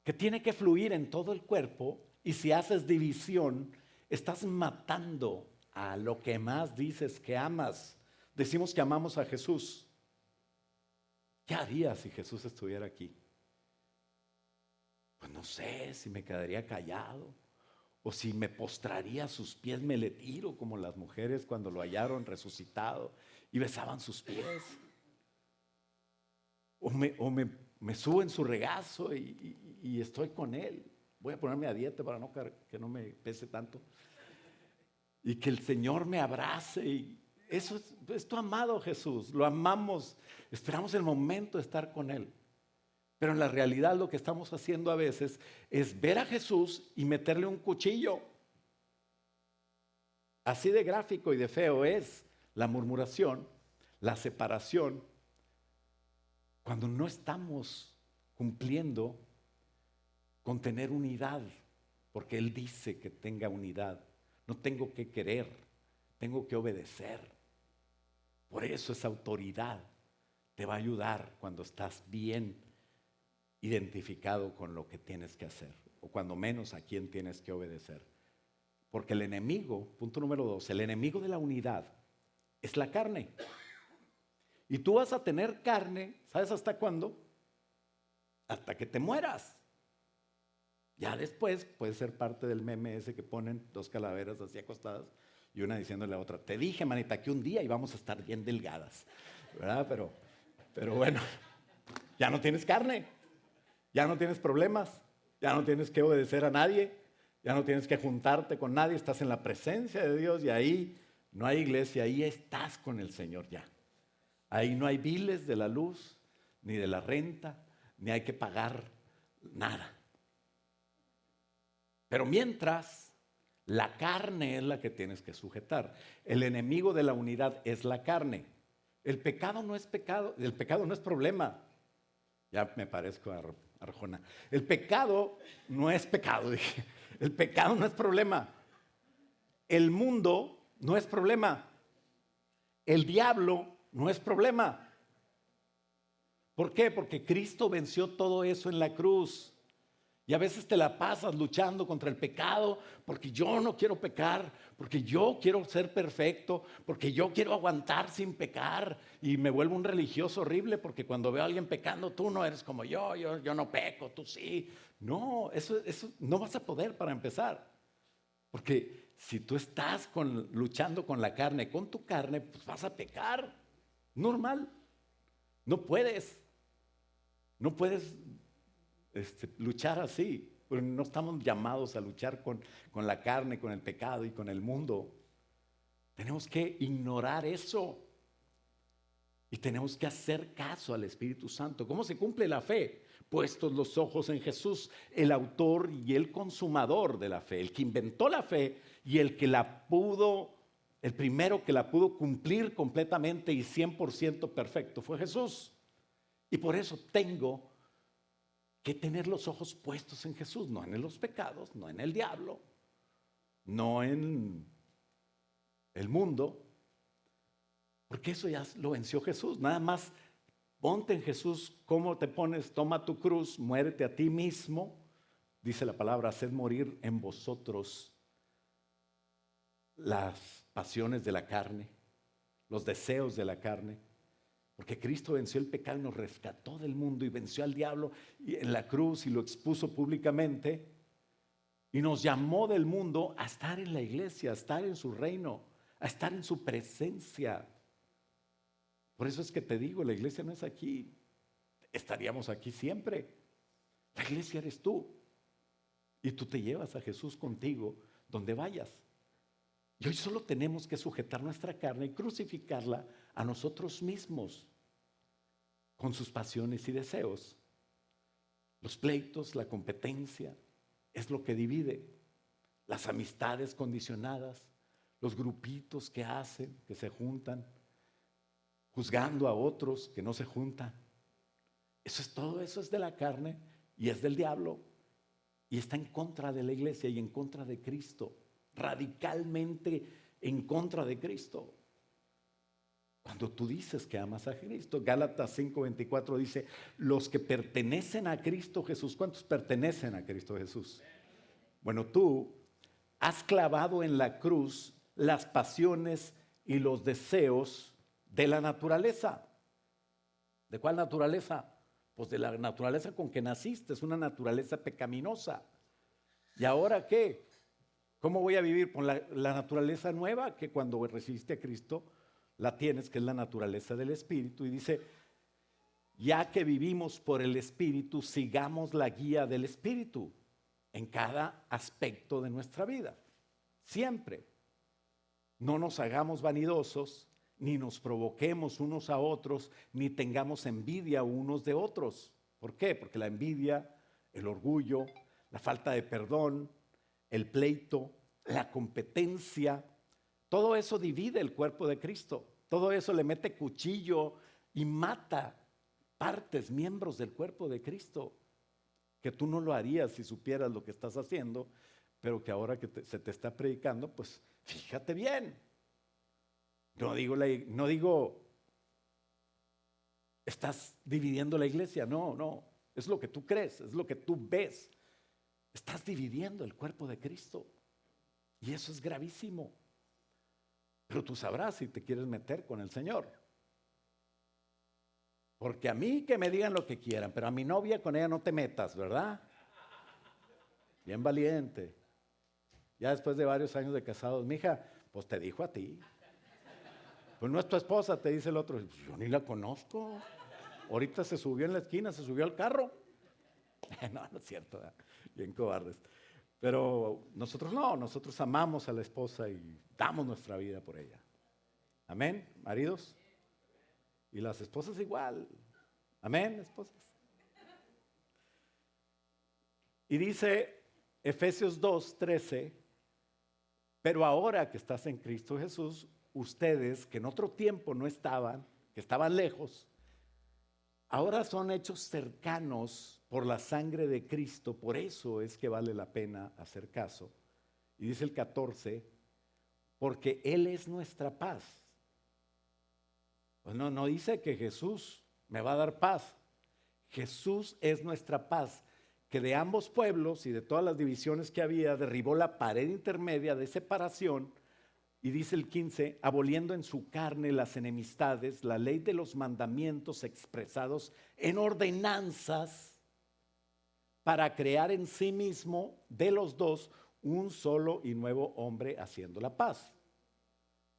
que tiene que fluir en todo el cuerpo. Y si haces división, estás matando a lo que más dices que amas. Decimos que amamos a Jesús. ¿Qué haría si Jesús estuviera aquí? Pues no sé, si me quedaría callado, o si me postraría a sus pies, me le tiro como las mujeres cuando lo hallaron resucitado y besaban sus pies. O me subo en su regazo y estoy con él. Voy a ponerme a dieta para que no me pese tanto. Y que el Señor me abrace. Y eso es tu amado Jesús. Lo amamos. Esperamos el momento de estar con él. Pero en la realidad lo que estamos haciendo a veces es ver a Jesús y meterle un cuchillo. Así de gráfico y de feo es la murmuración, la separación, cuando no estamos cumpliendo con tener unidad, porque Él dice que tenga unidad. No tengo que querer, tengo que obedecer. Por eso esa autoridad te va a ayudar cuando estás bien identificado con lo que tienes que hacer, o cuando menos a quién tienes que obedecer. Porque el enemigo, punto número 2, el enemigo de la unidad es la carne. Y tú vas a tener carne, ¿sabes hasta cuándo? Hasta que te mueras. Ya después puede ser parte del meme ese que ponen dos calaveras así acostadas y una diciéndole a otra, te dije, manita, que un día íbamos a estar bien delgadas, ¿verdad? Pero bueno, ya no tienes carne, ya no tienes problemas, ya no tienes que obedecer a nadie, ya no tienes que juntarte con nadie, estás en la presencia de Dios y ahí no hay iglesia, ahí estás con el Señor ya. Ahí no hay biles de la luz, ni de la renta, ni hay que pagar nada. Pero mientras, la carne es la que tienes que sujetar. El enemigo de la unidad es la carne. El pecado no es pecado, el pecado no es problema. Ya me parezco a Arjona. El pecado no es pecado, dije. El pecado no es problema. El mundo no es problema. El diablo no es problema. ¿Por qué? Porque Cristo venció todo eso en la cruz. Y a veces te la pasas luchando contra el pecado porque yo no quiero pecar, porque yo quiero ser perfecto, porque yo quiero aguantar sin pecar y me vuelvo un religioso horrible porque cuando veo a alguien pecando, tú no eres como yo no peco, tú sí. No, eso no vas a poder para empezar. Porque si tú estás luchando con la carne, con tu carne, pues vas a pecar. Normal. No puedes. No puedes luchar así. Porque no estamos llamados a luchar con la carne, con el pecado y con el mundo. Tenemos que ignorar eso. Y tenemos que hacer caso al Espíritu Santo. ¿Cómo se cumple la fe? Puestos los ojos en Jesús, el autor y el consumador de la fe, el que inventó la fe y el primero que la pudo cumplir completamente y 100% perfecto fue Jesús. Y por eso tengo que tener los ojos puestos en Jesús, no en los pecados, no en el diablo, no en el mundo, porque eso ya lo venció Jesús. Nada más ponte en Jesús. ¿Cómo te pones? Toma tu cruz, muérete a ti mismo. Dice la palabra, haced morir en vosotros las pasiones de la carne, los deseos de la carne. Porque Cristo venció el pecado y nos rescató del mundo y venció al diablo en la cruz y lo expuso públicamente y nos llamó del mundo a estar en la iglesia, a estar en su reino, a estar en su presencia. Por eso es que te digo, la iglesia no es aquí, estaríamos aquí siempre. La iglesia eres tú y tú te llevas a Jesús contigo donde vayas. Y hoy solo tenemos que sujetar nuestra carne y crucificarla a nosotros mismos con sus pasiones y deseos. Los pleitos, la competencia, es lo que divide. Las amistades condicionadas, los grupitos que hacen, que se juntan, juzgando a otros que no se juntan. Todo eso es de la carne y es del diablo. Y está en contra de la iglesia y en contra de Cristo. Radicalmente en contra de Cristo. Cuando tú dices que amas a Cristo, Gálatas 5:24 dice, los que pertenecen a Cristo Jesús, ¿cuántos pertenecen a Cristo Jesús? Bueno, tú has clavado en la cruz las pasiones y los deseos de la naturaleza. ¿De cuál naturaleza? Pues de la naturaleza con que naciste, es una naturaleza pecaminosa. ¿Y ahora qué? ¿Cómo voy a vivir con la naturaleza nueva que cuando recibiste a Cristo la tienes, que es la naturaleza del Espíritu? Y dice, ya que vivimos por el Espíritu, sigamos la guía del Espíritu en cada aspecto de nuestra vida. Siempre. No nos hagamos vanidosos, ni nos provoquemos unos a otros, ni tengamos envidia unos de otros. ¿Por qué? Porque la envidia, el orgullo, la falta de perdón, el pleito, la competencia, todo eso divide el cuerpo de Cristo. Todo eso le mete cuchillo y mata partes, miembros del cuerpo de Cristo, que tú no lo harías si supieras lo que estás haciendo, pero que ahora que se te está predicando, pues fíjate bien. No digo, estás dividiendo la iglesia, no, es lo que tú crees, es lo que tú ves. Estás dividiendo el cuerpo de Cristo y eso es gravísimo. Pero tú sabrás si te quieres meter con el Señor. Porque a mí que me digan lo que quieran, pero a mi novia con ella no te metas, ¿verdad? Bien valiente. Ya después de varios años de casados, mija, pues te dijo a ti. Pues no es tu esposa, te dice el otro. Yo ni la conozco. Ahorita se subió en la esquina, se subió al carro. No es cierto, ¿verdad? Bien cobardes. Pero nosotros no, nosotros amamos a la esposa y damos nuestra vida por ella. Amén, maridos. Y las esposas igual. Amén, esposas. Y dice Efesios 2:13, pero ahora que estás en Cristo Jesús, ustedes que en otro tiempo no estaban, que estaban lejos, ahora son hechos cercanos por la sangre de Cristo. Por eso es que vale la pena hacer caso. Y dice el 14, porque Él es nuestra paz. Pues no dice que Jesús me va a dar paz. Jesús es nuestra paz, que de ambos pueblos y de todas las divisiones que había, derribó la pared intermedia de separación. Y dice el 15, aboliendo en su carne las enemistades, la ley de los mandamientos expresados en ordenanzas, para crear en sí mismo de los dos un solo y nuevo hombre, haciendo la paz.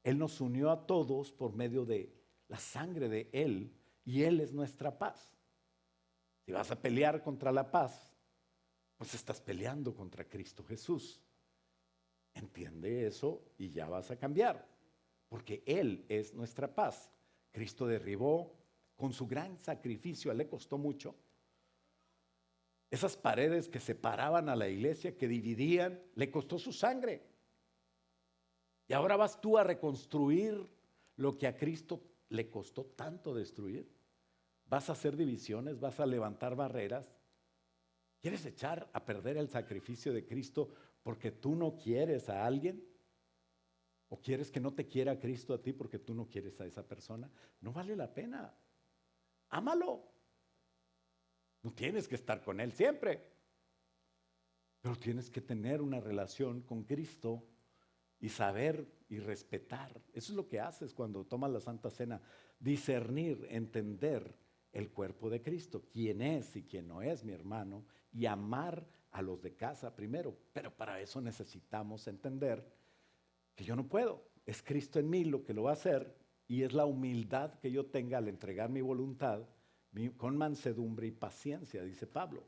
Él nos unió a todos por medio de la sangre de Él, y Él es nuestra paz. Si vas a pelear contra la paz, pues estás peleando contra Cristo Jesús. Entiende eso y ya vas a cambiar, porque Él es nuestra paz. Cristo derribó con su gran sacrificio, a Él le costó mucho, esas paredes que separaban a la iglesia, que dividían, le costó su sangre. Y ahora vas tú a reconstruir lo que a Cristo le costó tanto destruir. Vas a hacer divisiones, vas a levantar barreras. ¿Quieres echar a perder el sacrificio de Cristo porque tú no quieres a alguien? ¿O quieres que no te quiera Cristo a ti porque tú no quieres a esa persona? No vale la pena. Ámalo. No tienes que estar con Él siempre, pero tienes que tener una relación con Cristo y saber y respetar. Eso es lo que haces cuando tomas la Santa Cena. discernir, entender el cuerpo de Cristo, quién es y quién no es mi hermano, y amar a los de casa primero. Pero para eso necesitamos entender que yo no puedo. Es Cristo en mí lo que lo va a hacer, y es la humildad que yo tenga al entregar mi voluntad con mansedumbre y paciencia, dice Pablo.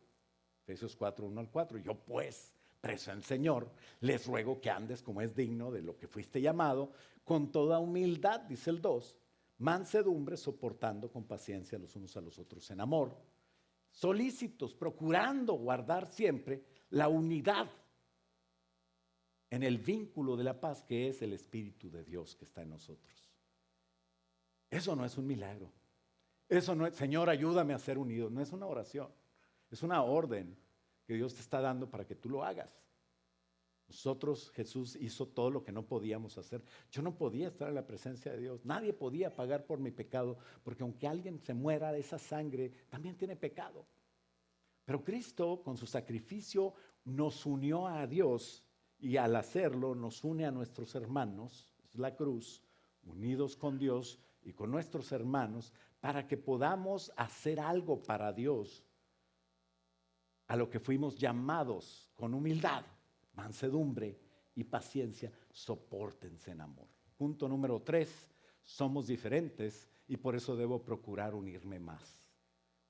Efesios 4, 1 al 4. Yo pues, preso en el Señor, les ruego que andes como es digno de lo que fuiste llamado, con toda humildad, dice el 2, mansedumbre, soportando con paciencia los unos a los otros en amor, solícitos, procurando guardar siempre la unidad en el vínculo de la paz, que es el Espíritu de Dios que está en nosotros. Eso no es un milagro. Eso no es, Señor, ayúdame a ser unido. No es una oración. Es una orden que Dios te está dando para que tú lo hagas. Nosotros, Jesús hizo todo lo que no podíamos hacer. Yo no podía estar en la presencia de Dios. Nadie podía pagar por mi pecado, porque aunque alguien se muera de esa sangre, también tiene pecado. Pero Cristo, con su sacrificio, nos unió a Dios, y al hacerlo nos une a nuestros hermanos, es la cruz, unidos con Dios y con nuestros hermanos, para que podamos hacer algo para Dios, a lo que fuimos llamados con humildad, mansedumbre y paciencia. Sopórtense en amor. Punto número 3, somos diferentes y por eso debo procurar unirme más.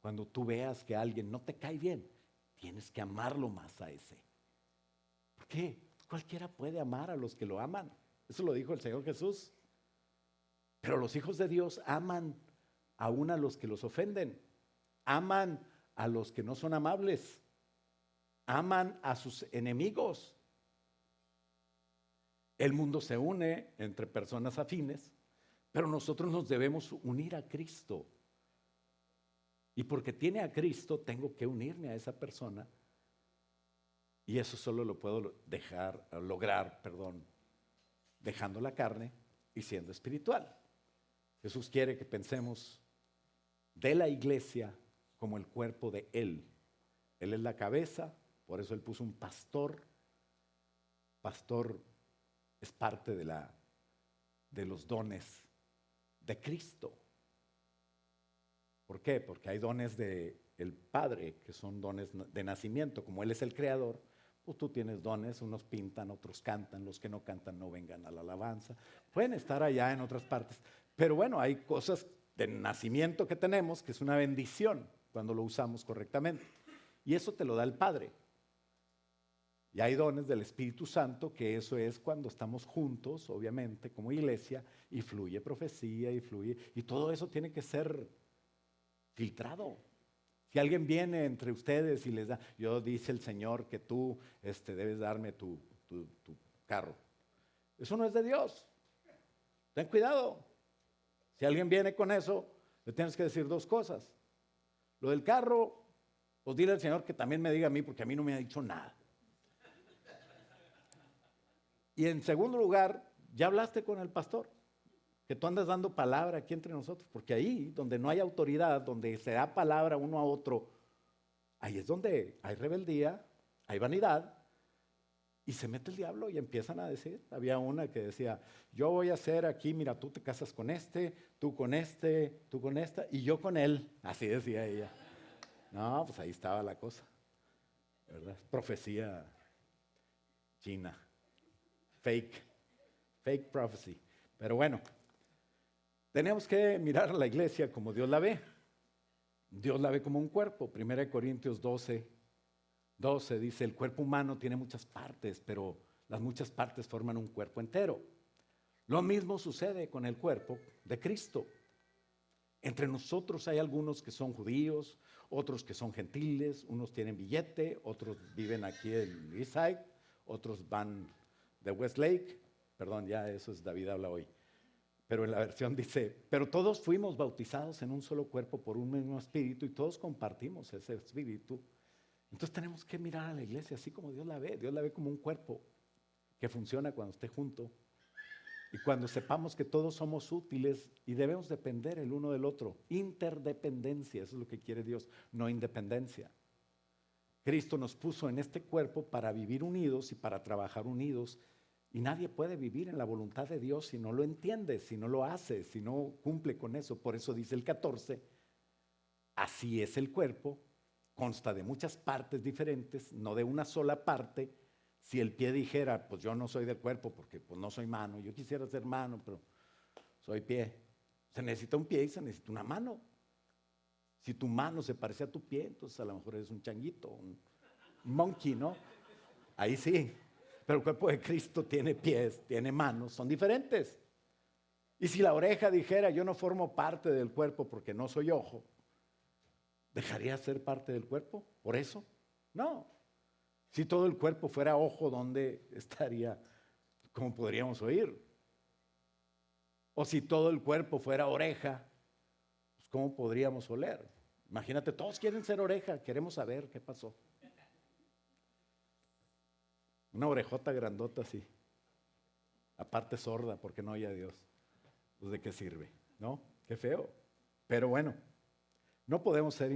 Cuando tú veas que alguien no te cae bien, tienes que amarlo más a ese. ¿Por qué? Cualquiera puede amar a los que lo aman. Eso lo dijo el Señor Jesús. Pero los hijos de Dios aman aún a los que los ofenden. Aman a los que no son amables. Aman a sus enemigos. El mundo se une entre personas afines, pero nosotros nos debemos unir a Cristo. Y porque tiene a Cristo, tengo que unirme a esa persona. Y eso solo lo puedo lograr, dejando la carne y siendo espiritual. Jesús quiere que pensemos de la iglesia como el cuerpo de Él. Él es la cabeza, por eso Él puso un pastor. Pastor es parte de los dones de Cristo. ¿Por qué? Porque hay dones del Padre, que son dones de nacimiento. Como Él es el creador, pues tú tienes dones, unos pintan, otros cantan, los que no cantan no vengan a la alabanza. Pueden estar allá en otras partes, pero bueno, hay cosas de nacimiento que tenemos, que es una bendición cuando lo usamos correctamente. Y eso te lo da el Padre. Y hay dones del Espíritu Santo, que eso es cuando estamos juntos, obviamente, como iglesia, y fluye profecía, y todo eso tiene que ser filtrado. Si alguien viene entre ustedes y les da, dice el Señor que tú debes darme tu carro. Eso no es de Dios. Ten cuidado. Si alguien viene con eso, le tienes que decir dos cosas. Lo del carro, pues dile al Señor que también me diga a mí, porque a mí no me ha dicho nada. Y en segundo lugar, ya hablaste con el pastor, que tú andas dando palabra aquí entre nosotros, porque ahí donde no hay autoridad, donde se da palabra uno a otro, ahí es donde hay rebeldía, hay vanidad, y se mete el diablo y empiezan a decir. Había una que decía, yo voy a hacer aquí, mira, tú te casas con tú con tú con esta, y yo con él, así decía ella. No, pues ahí estaba la cosa, ¿verdad? Profecía china, fake prophecy. Pero bueno, tenemos que mirar a la iglesia como Dios la ve. Dios la ve como un cuerpo. 1 Corintios 12 dice, el cuerpo humano tiene muchas partes, pero las muchas partes forman un cuerpo entero. Lo mismo sucede con el cuerpo de Cristo. Entre nosotros hay algunos que son judíos, otros que son gentiles, unos tienen billete, otros viven aquí en Eastside, otros van de Westlake. Perdón, ya eso es David habla hoy. Pero en la versión dice, pero todos fuimos bautizados en un solo cuerpo por un mismo espíritu y todos compartimos ese espíritu. Entonces tenemos que mirar a la iglesia así como Dios la ve. Dios la ve como un cuerpo que funciona cuando esté junto. Y cuando sepamos que todos somos útiles y debemos depender el uno del otro. Interdependencia, eso es lo que quiere Dios, no independencia. Cristo nos puso en este cuerpo para vivir unidos y para trabajar unidos Y nadie puede vivir en la voluntad de Dios si no lo entiende, si no lo hace, si no cumple con eso. Por eso dice el 14, así es el cuerpo, consta de muchas partes diferentes, no de una sola parte. Si el pie dijera, pues yo no soy del cuerpo porque pues no soy mano, yo quisiera ser mano, pero soy pie. Se necesita un pie y se necesita una mano. Si tu mano se parece a tu pie, entonces a lo mejor eres un changuito, un monkey, ¿no? Ahí sí. Pero el cuerpo de Cristo tiene pies, tiene manos, son diferentes. Y si la oreja dijera, yo no formo parte del cuerpo porque no soy ojo, ¿dejaría de ser parte del cuerpo? ¿Por eso? No. Si todo el cuerpo fuera ojo, ¿dónde estaría? ¿Cómo podríamos oír? O si todo el cuerpo fuera oreja, pues ¿cómo podríamos oler? Imagínate, todos quieren ser oreja, queremos saber qué pasó. Una orejota grandota así, aparte sorda porque no oye a Dios. Pues ¿de qué sirve? ¿No? Qué feo. Pero bueno, no podemos ser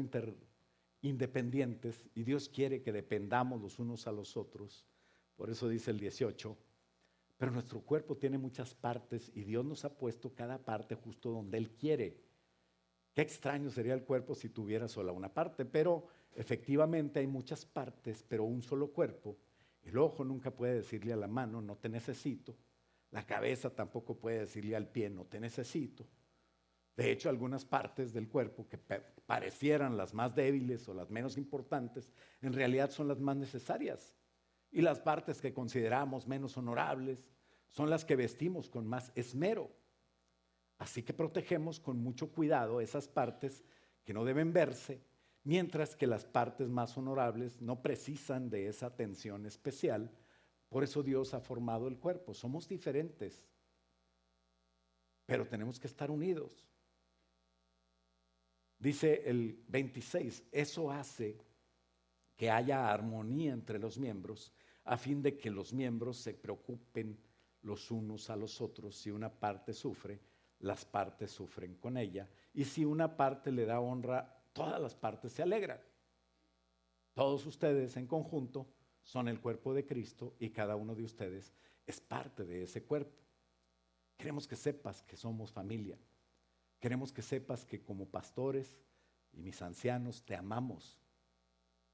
independientes y Dios quiere que dependamos los unos a los otros. Por eso dice el 18, pero nuestro cuerpo tiene muchas partes y Dios nos ha puesto cada parte justo donde Él quiere. Qué extraño sería el cuerpo si tuviera solo una parte, pero efectivamente hay muchas partes, pero un solo cuerpo. El ojo nunca puede decirle a la mano, no te necesito. La cabeza tampoco puede decirle al pie, no te necesito. De hecho, algunas partes del cuerpo que parecieran las más débiles o las menos importantes, en realidad son las más necesarias. Y las partes que consideramos menos honorables son las que vestimos con más esmero. Así que protegemos con mucho cuidado esas partes que no deben verse, mientras que las partes más honorables no precisan de esa atención especial. Por eso Dios ha formado el cuerpo. Somos diferentes, pero tenemos que estar unidos. Dice el 26, eso hace que haya armonía entre los miembros, a fin de que los miembros se preocupen los unos a los otros. Si una parte sufre, las partes sufren con ella, y si una parte le da honra, todas las partes se alegran. Todos ustedes en conjunto son el cuerpo de Cristo y cada uno de ustedes es parte de ese cuerpo. Queremos que sepas que somos familia. Queremos que sepas que como pastores y mis ancianos te amamos.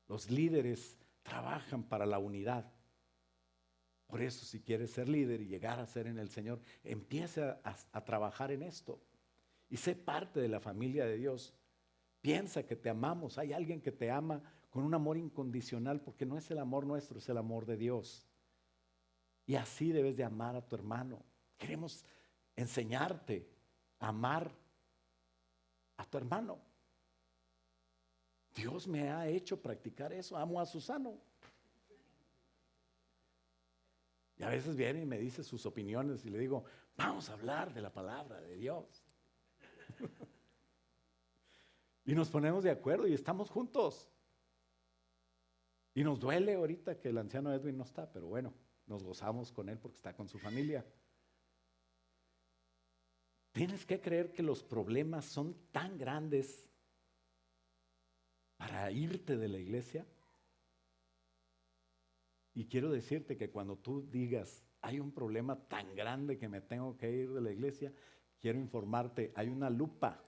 Los líderes trabajan para la unidad. Por eso, si quieres ser líder y llegar a ser en el Señor, empieza a trabajar en esto y sé parte de la familia de Dios. Piensa que te amamos. Hay alguien que te ama con un amor incondicional, porque no es el amor nuestro, es el amor de Dios. Y así debes de amar a tu hermano. Queremos enseñarte a amar a tu hermano. Dios me ha hecho practicar eso. Amo a Susano. Y a veces viene y me dice sus opiniones y le digo, vamos a hablar de la palabra de Dios. Y nos ponemos de acuerdo y estamos juntos. Y nos duele ahorita que el anciano Edwin no está, pero bueno, nos gozamos con él porque está con su familia. Tienes que creer que los problemas son tan grandes para irte de la iglesia. Y quiero decirte que cuando tú digas, hay un problema tan grande que me tengo que ir de la iglesia, quiero informarte, hay una lupa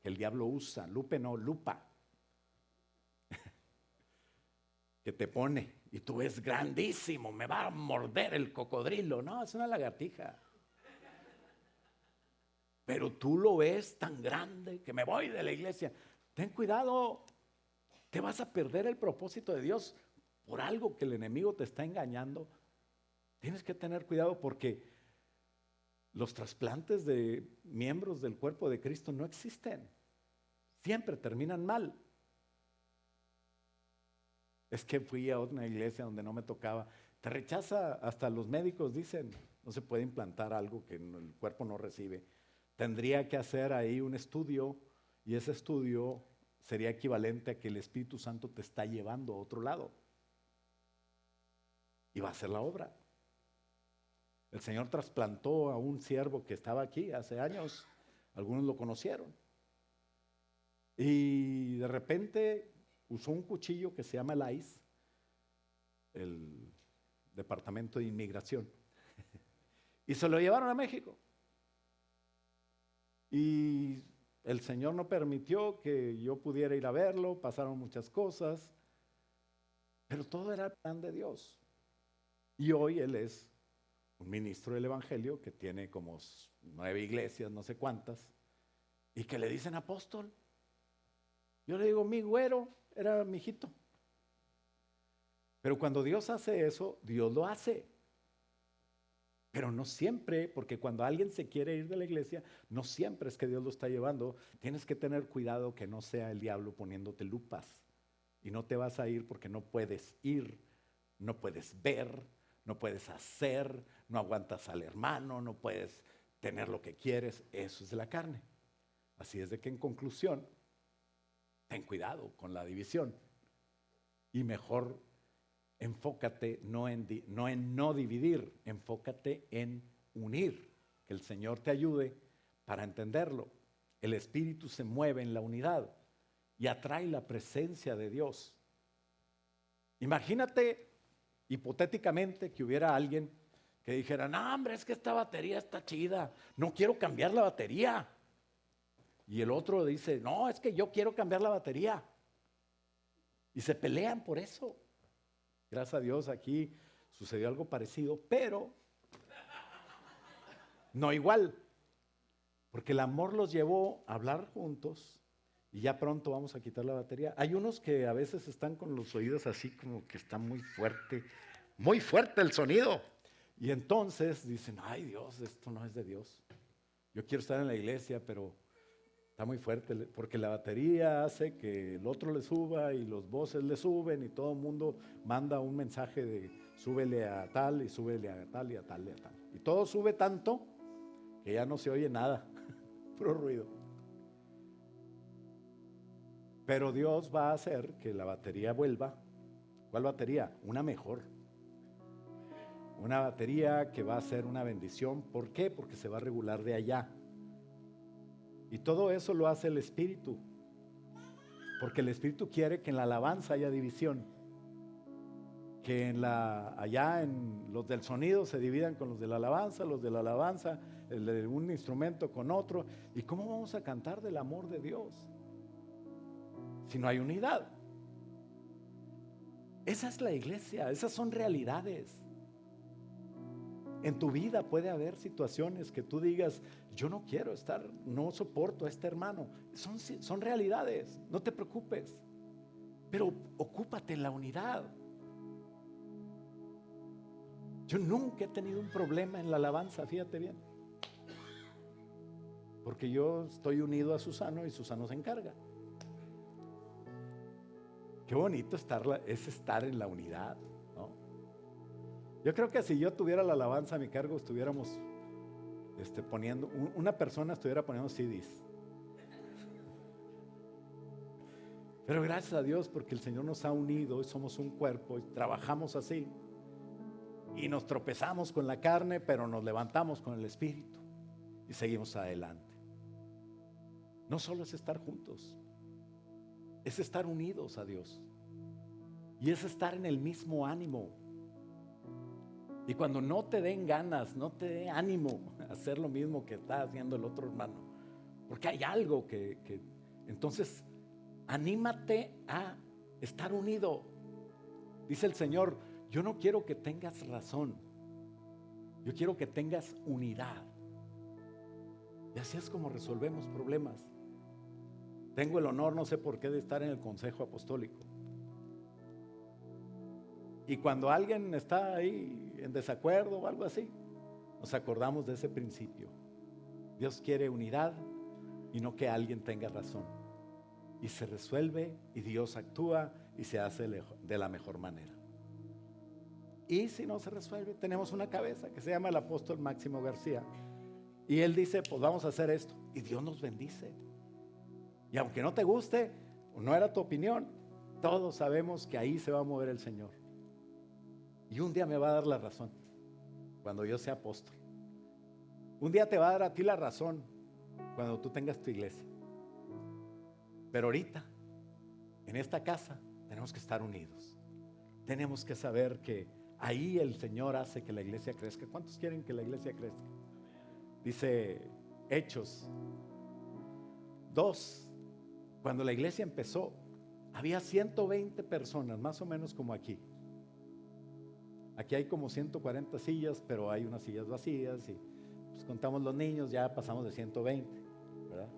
que el diablo usa, lupa, que te pone y tú ves grandísimo, me va a morder el cocodrilo. No, es una lagartija. Pero tú lo ves tan grande que me voy de la iglesia. Ten cuidado, te vas a perder el propósito de Dios por algo que el enemigo te está engañando. Tienes que tener cuidado porque los trasplantes de miembros del cuerpo de Cristo no existen. Siempre terminan mal. Es que fui a una iglesia donde no me tocaba. Te rechaza, hasta los médicos dicen, no se puede implantar algo que el cuerpo no recibe. Tendría que hacer ahí un estudio y ese estudio sería equivalente a que el Espíritu Santo te está llevando a otro lado. Y va a hacer la obra. El Señor trasplantó a un siervo que estaba aquí hace años. Algunos lo conocieron. Y de repente usó un cuchillo que se llama el ICE, el Departamento de Inmigración. Y se lo llevaron a México. Y el Señor no permitió que yo pudiera ir a verlo, pasaron muchas cosas, pero todo era el plan de Dios. Y hoy él es un ministro del Evangelio que tiene como 9 iglesias, no sé cuántas, y que le dicen apóstol. Yo le digo, mi güero era mi hijito. Pero cuando Dios hace eso, Dios lo hace. Pero no siempre, porque cuando alguien se quiere ir de la iglesia, no siempre es que Dios lo está llevando. Tienes que tener cuidado que no sea el diablo poniéndote lupas. Y no te vas a ir porque no puedes ir, no puedes ver, no puedes hacer, no aguantas al hermano, no puedes tener lo que quieres. Eso es de la carne. Así es de que en conclusión, ten cuidado con la división. Y mejor enfócate no en no dividir, enfócate en unir, que el Señor te ayude para entenderlo. El Espíritu se mueve en la unidad y atrae la presencia de Dios. Imagínate hipotéticamente que hubiera alguien que dijera, no hombre, es que esta batería está chida, no quiero cambiar la batería. Y el otro dice, no, es que yo quiero cambiar la batería. Y se pelean por eso. Gracias a Dios aquí sucedió algo parecido, pero no igual, porque el amor los llevó a hablar juntos y ya pronto vamos a quitar la batería. Hay unos que a veces están con los oídos así como que está muy fuerte el sonido. Y entonces dicen, ay Dios, esto no es de Dios. Yo quiero estar en la iglesia, pero está muy fuerte, porque la batería hace que el otro le suba y los voces le suben y todo el mundo manda un mensaje de súbele a tal y súbele a tal y a tal y a tal. Y todo sube tanto que ya no se oye nada, puro ruido. Pero Dios va a hacer que la batería vuelva. ¿Cuál batería? Una mejor. Una batería que va a ser una bendición. ¿Por qué? Porque se va a regular de allá. Y todo eso lo hace el Espíritu, porque el Espíritu quiere que en la alabanza haya división, que allá en los del sonido se dividan con los de la alabanza, el de un instrumento con otro. ¿Y cómo vamos a cantar del amor de Dios si no hay unidad? Esa es la iglesia, esas son realidades. En tu vida puede haber situaciones que tú digas, yo no quiero estar, no soporto a este hermano. Son realidades, no te preocupes, pero ocúpate en la unidad. Yo nunca he tenido un problema en la alabanza, fíjate bien, porque yo estoy unido a Susano y Susano se encarga. Qué bonito es estar en la unidad, ¿no? Yo creo que si yo tuviera la alabanza a mi cargo, estuviéramos una persona estuviera poniendo CDs. Pero gracias a Dios porque el Señor nos ha unido y somos un cuerpo y trabajamos así. Y nos tropezamos con la carne, pero nos levantamos con el Espíritu y seguimos adelante. No solo es estar juntos, es estar unidos a Dios y es estar en el mismo ánimo. Y cuando no te den ganas, no te dé ánimo a hacer lo mismo que está haciendo el otro hermano, porque hay algo que entonces anímate a estar unido. Dice el Señor, yo no quiero que tengas razón, yo quiero que tengas unidad. Y así es como resolvemos problemas. Tengo el honor, no sé por qué, de estar en el Consejo Apostólico. Y cuando alguien está ahí en desacuerdo o algo así, nos acordamos de ese principio. Dios quiere unidad y no que alguien tenga razón. Y se resuelve y Dios actúa y se hace de la mejor manera. Y si no se resuelve, tenemos una cabeza que se llama el apóstol Máximo García. Y él dice, pues vamos a hacer esto. Y Dios nos bendice. Y aunque no te guste, o no era tu opinión, todos sabemos que ahí se va a mover el Señor. Y un día me va a dar la razón, cuando yo sea apóstol. Un día te va a dar a ti la razón, cuando tú tengas tu iglesia. Pero ahorita, en esta casa, tenemos que estar unidos. Tenemos que saber que Ahí el Señor hace que la iglesia crezca. ¿Cuántos quieren que la iglesia crezca? Dice Hechos 2, cuando la iglesia empezó, había 120 personas, más o menos como aquí. Aquí hay como 140 sillas, pero hay unas sillas vacías y pues contamos los niños, ya pasamos de 120, ¿verdad?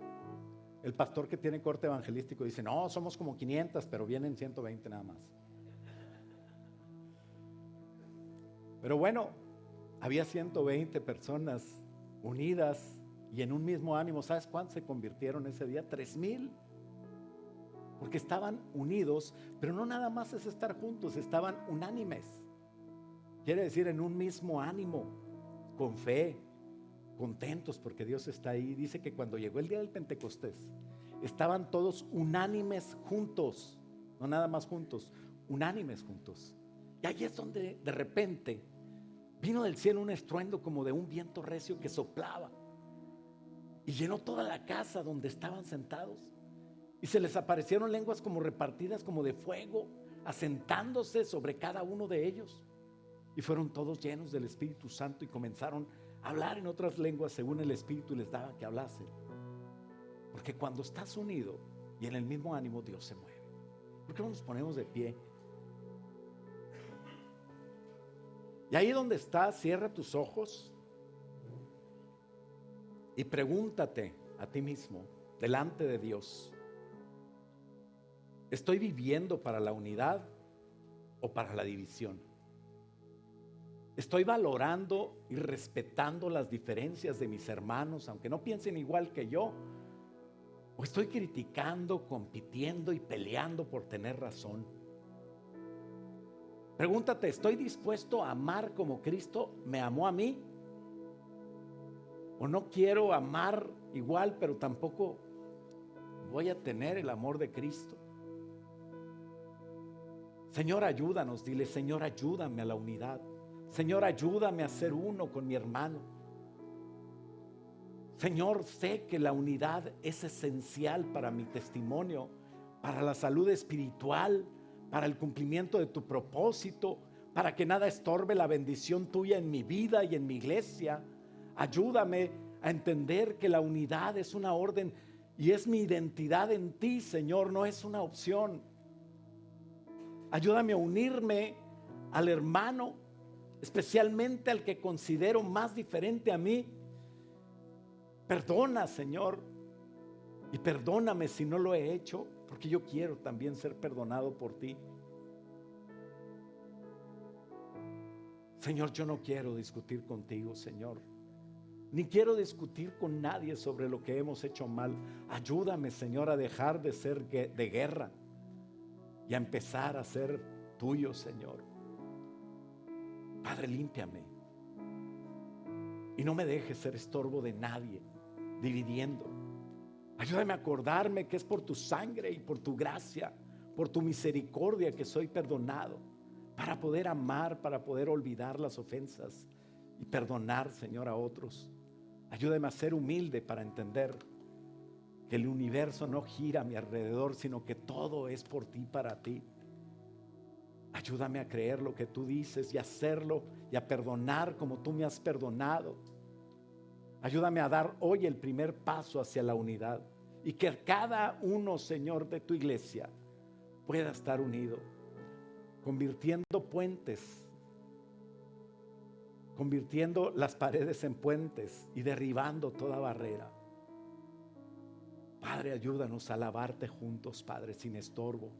El pastor que tiene corte evangelístico dice, no, somos como 500, pero vienen 120 nada más. Pero bueno, había 120 personas unidas y en un mismo ánimo. ¿Sabes cuántos se convirtieron ese día? 3,000. Porque estaban unidos, pero no nada más es estar juntos, estaban unánimes. Quiere decir en un mismo ánimo, con fe, contentos porque Dios está ahí. Dice que cuando llegó el día del Pentecostés, estaban todos unánimes juntos, no nada más juntos, unánimes juntos. Y ahí es donde de repente vino del cielo un estruendo como de un viento recio que soplaba y llenó toda la casa donde estaban sentados. Y se les aparecieron lenguas como repartidas como de fuego, asentándose sobre cada uno de ellos. Y fueron todos llenos del Espíritu Santo y comenzaron a hablar en otras lenguas según el Espíritu les daba que hablasen. Porque cuando estás unido y en el mismo ánimo, Dios se mueve. ¿Por qué no nos ponemos de pie? Y ahí donde estás, cierra tus ojos y pregúntate a ti mismo, delante de Dios, ¿estoy viviendo para la unidad o para la división? ¿Estoy valorando y respetando las diferencias de mis hermanos, aunque no piensen igual que yo? ¿O estoy criticando, compitiendo y peleando por tener razón? Pregúntate, ¿estoy dispuesto a amar como Cristo me amó a mí? ¿O no quiero amar igual, pero tampoco voy a tener el amor de Cristo? Señor, ayúdanos. Dile, Señor, ayúdame a la unidad. Señor, ayúdame a ser uno con mi hermano. Señor, sé que la unidad es esencial para mi testimonio, para la salud espiritual, para el cumplimiento de tu propósito, para que nada estorbe la bendición tuya en mi vida y en mi iglesia. Ayúdame a entender que la unidad es una orden y es mi identidad en ti, Señor, no es una opción. Ayúdame a unirme al hermano, especialmente al que considero más diferente a mí. Perdona, Señor, y perdóname si no lo he hecho, porque yo quiero también ser perdonado por ti. Señor, yo no quiero discutir contigo, Señor, ni quiero discutir con nadie sobre lo que hemos hecho mal. Ayúdame, Señor, a dejar de ser de guerra y a empezar a ser tuyo, Señor. Padre, límpiame y no me dejes ser estorbo de nadie, dividiendo. Ayúdame a acordarme que es por tu sangre y por tu gracia, por tu misericordia que soy perdonado, para poder amar, para poder olvidar las ofensas y perdonar, Señor, a otros. Ayúdame a ser humilde para entender que el universo no gira a mi alrededor, sino que todo es por ti, para ti. Ayúdame a creer lo que tú dices y a hacerlo y a perdonar como tú me has perdonado. Ayúdame a dar hoy el primer paso hacia la unidad y que cada uno, Señor, de tu iglesia pueda estar unido, convirtiendo puentes, convirtiendo las paredes en puentes y derribando toda barrera. Padre, ayúdanos a alabarte juntos, Padre, sin estorbo,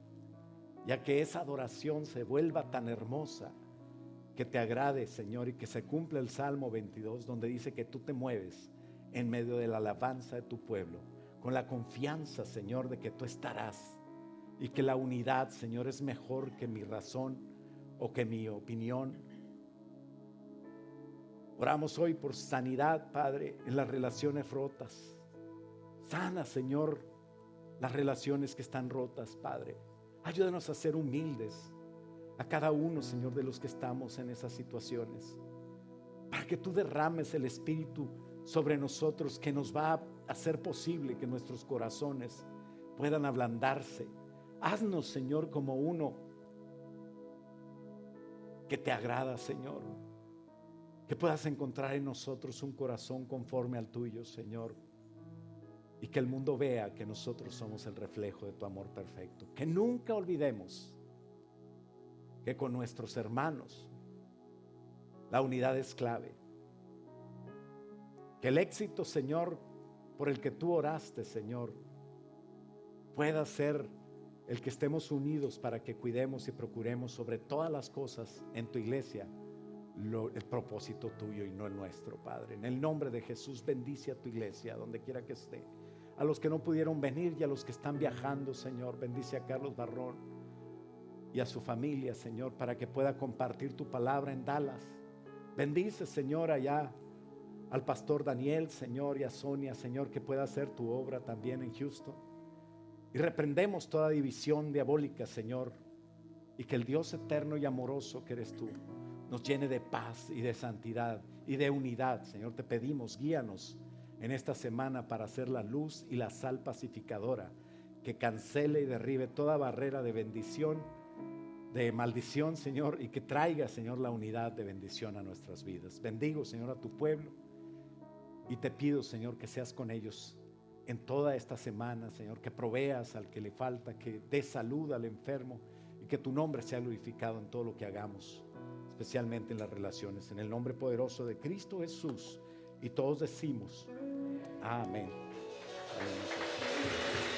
ya que esa adoración se vuelva tan hermosa que te agrade, Señor, y que se cumpla el Salmo 22, donde dice que tú te mueves en medio de la alabanza de tu pueblo, con la confianza, Señor, de que tú estarás, y que la unidad, Señor, es mejor que mi razón o que mi opinión. Oramos hoy por sanidad, Padre, en las relaciones rotas. Sana, Señor, las relaciones que están rotas, Padre. Ayúdanos a ser humildes a cada uno, Señor, de los que estamos en esas situaciones, para que tú derrames el Espíritu sobre nosotros, que nos va a hacer posible que nuestros corazones puedan ablandarse. Haznos, Señor, como uno, que te agrada, Señor. Que puedas encontrar en nosotros un corazón conforme al tuyo, Señor. Y que el mundo vea que nosotros somos el reflejo de tu amor perfecto. Que nunca olvidemos que con nuestros hermanos la unidad es clave. Que el éxito, Señor, por el que tú oraste, Señor, pueda ser el que estemos unidos para que cuidemos y procuremos sobre todas las cosas en tu iglesia el propósito tuyo y no el nuestro, Padre. En el nombre de Jesús, bendice a tu iglesia donde quiera que esté. A los que no pudieron venir y a los que están viajando, Señor, bendice a Carlos Barrón y a su familia, Señor, para que pueda compartir tu palabra en Dallas. Bendice, Señor, allá al pastor Daniel, Señor, y a Sonia, Señor, que pueda hacer tu obra también en Houston. Y reprendemos toda división diabólica, Señor, y que el Dios eterno y amoroso que eres tú nos llene de paz y de santidad y de unidad. Señor, te pedimos, guíanos en esta semana para hacer la luz y la sal pacificadora que cancele y derribe toda barrera de bendición, de maldición, Señor, y que traiga, Señor, la unidad de bendición a nuestras vidas. Bendigo, Señor, a tu pueblo y te pido, Señor, que seas con ellos en toda esta semana, Señor, que proveas al que le falta, que des salud al enfermo y que tu nombre sea glorificado en todo lo que hagamos, especialmente en las relaciones, en el nombre poderoso de Cristo Jesús. Y todos decimos amén. Amén.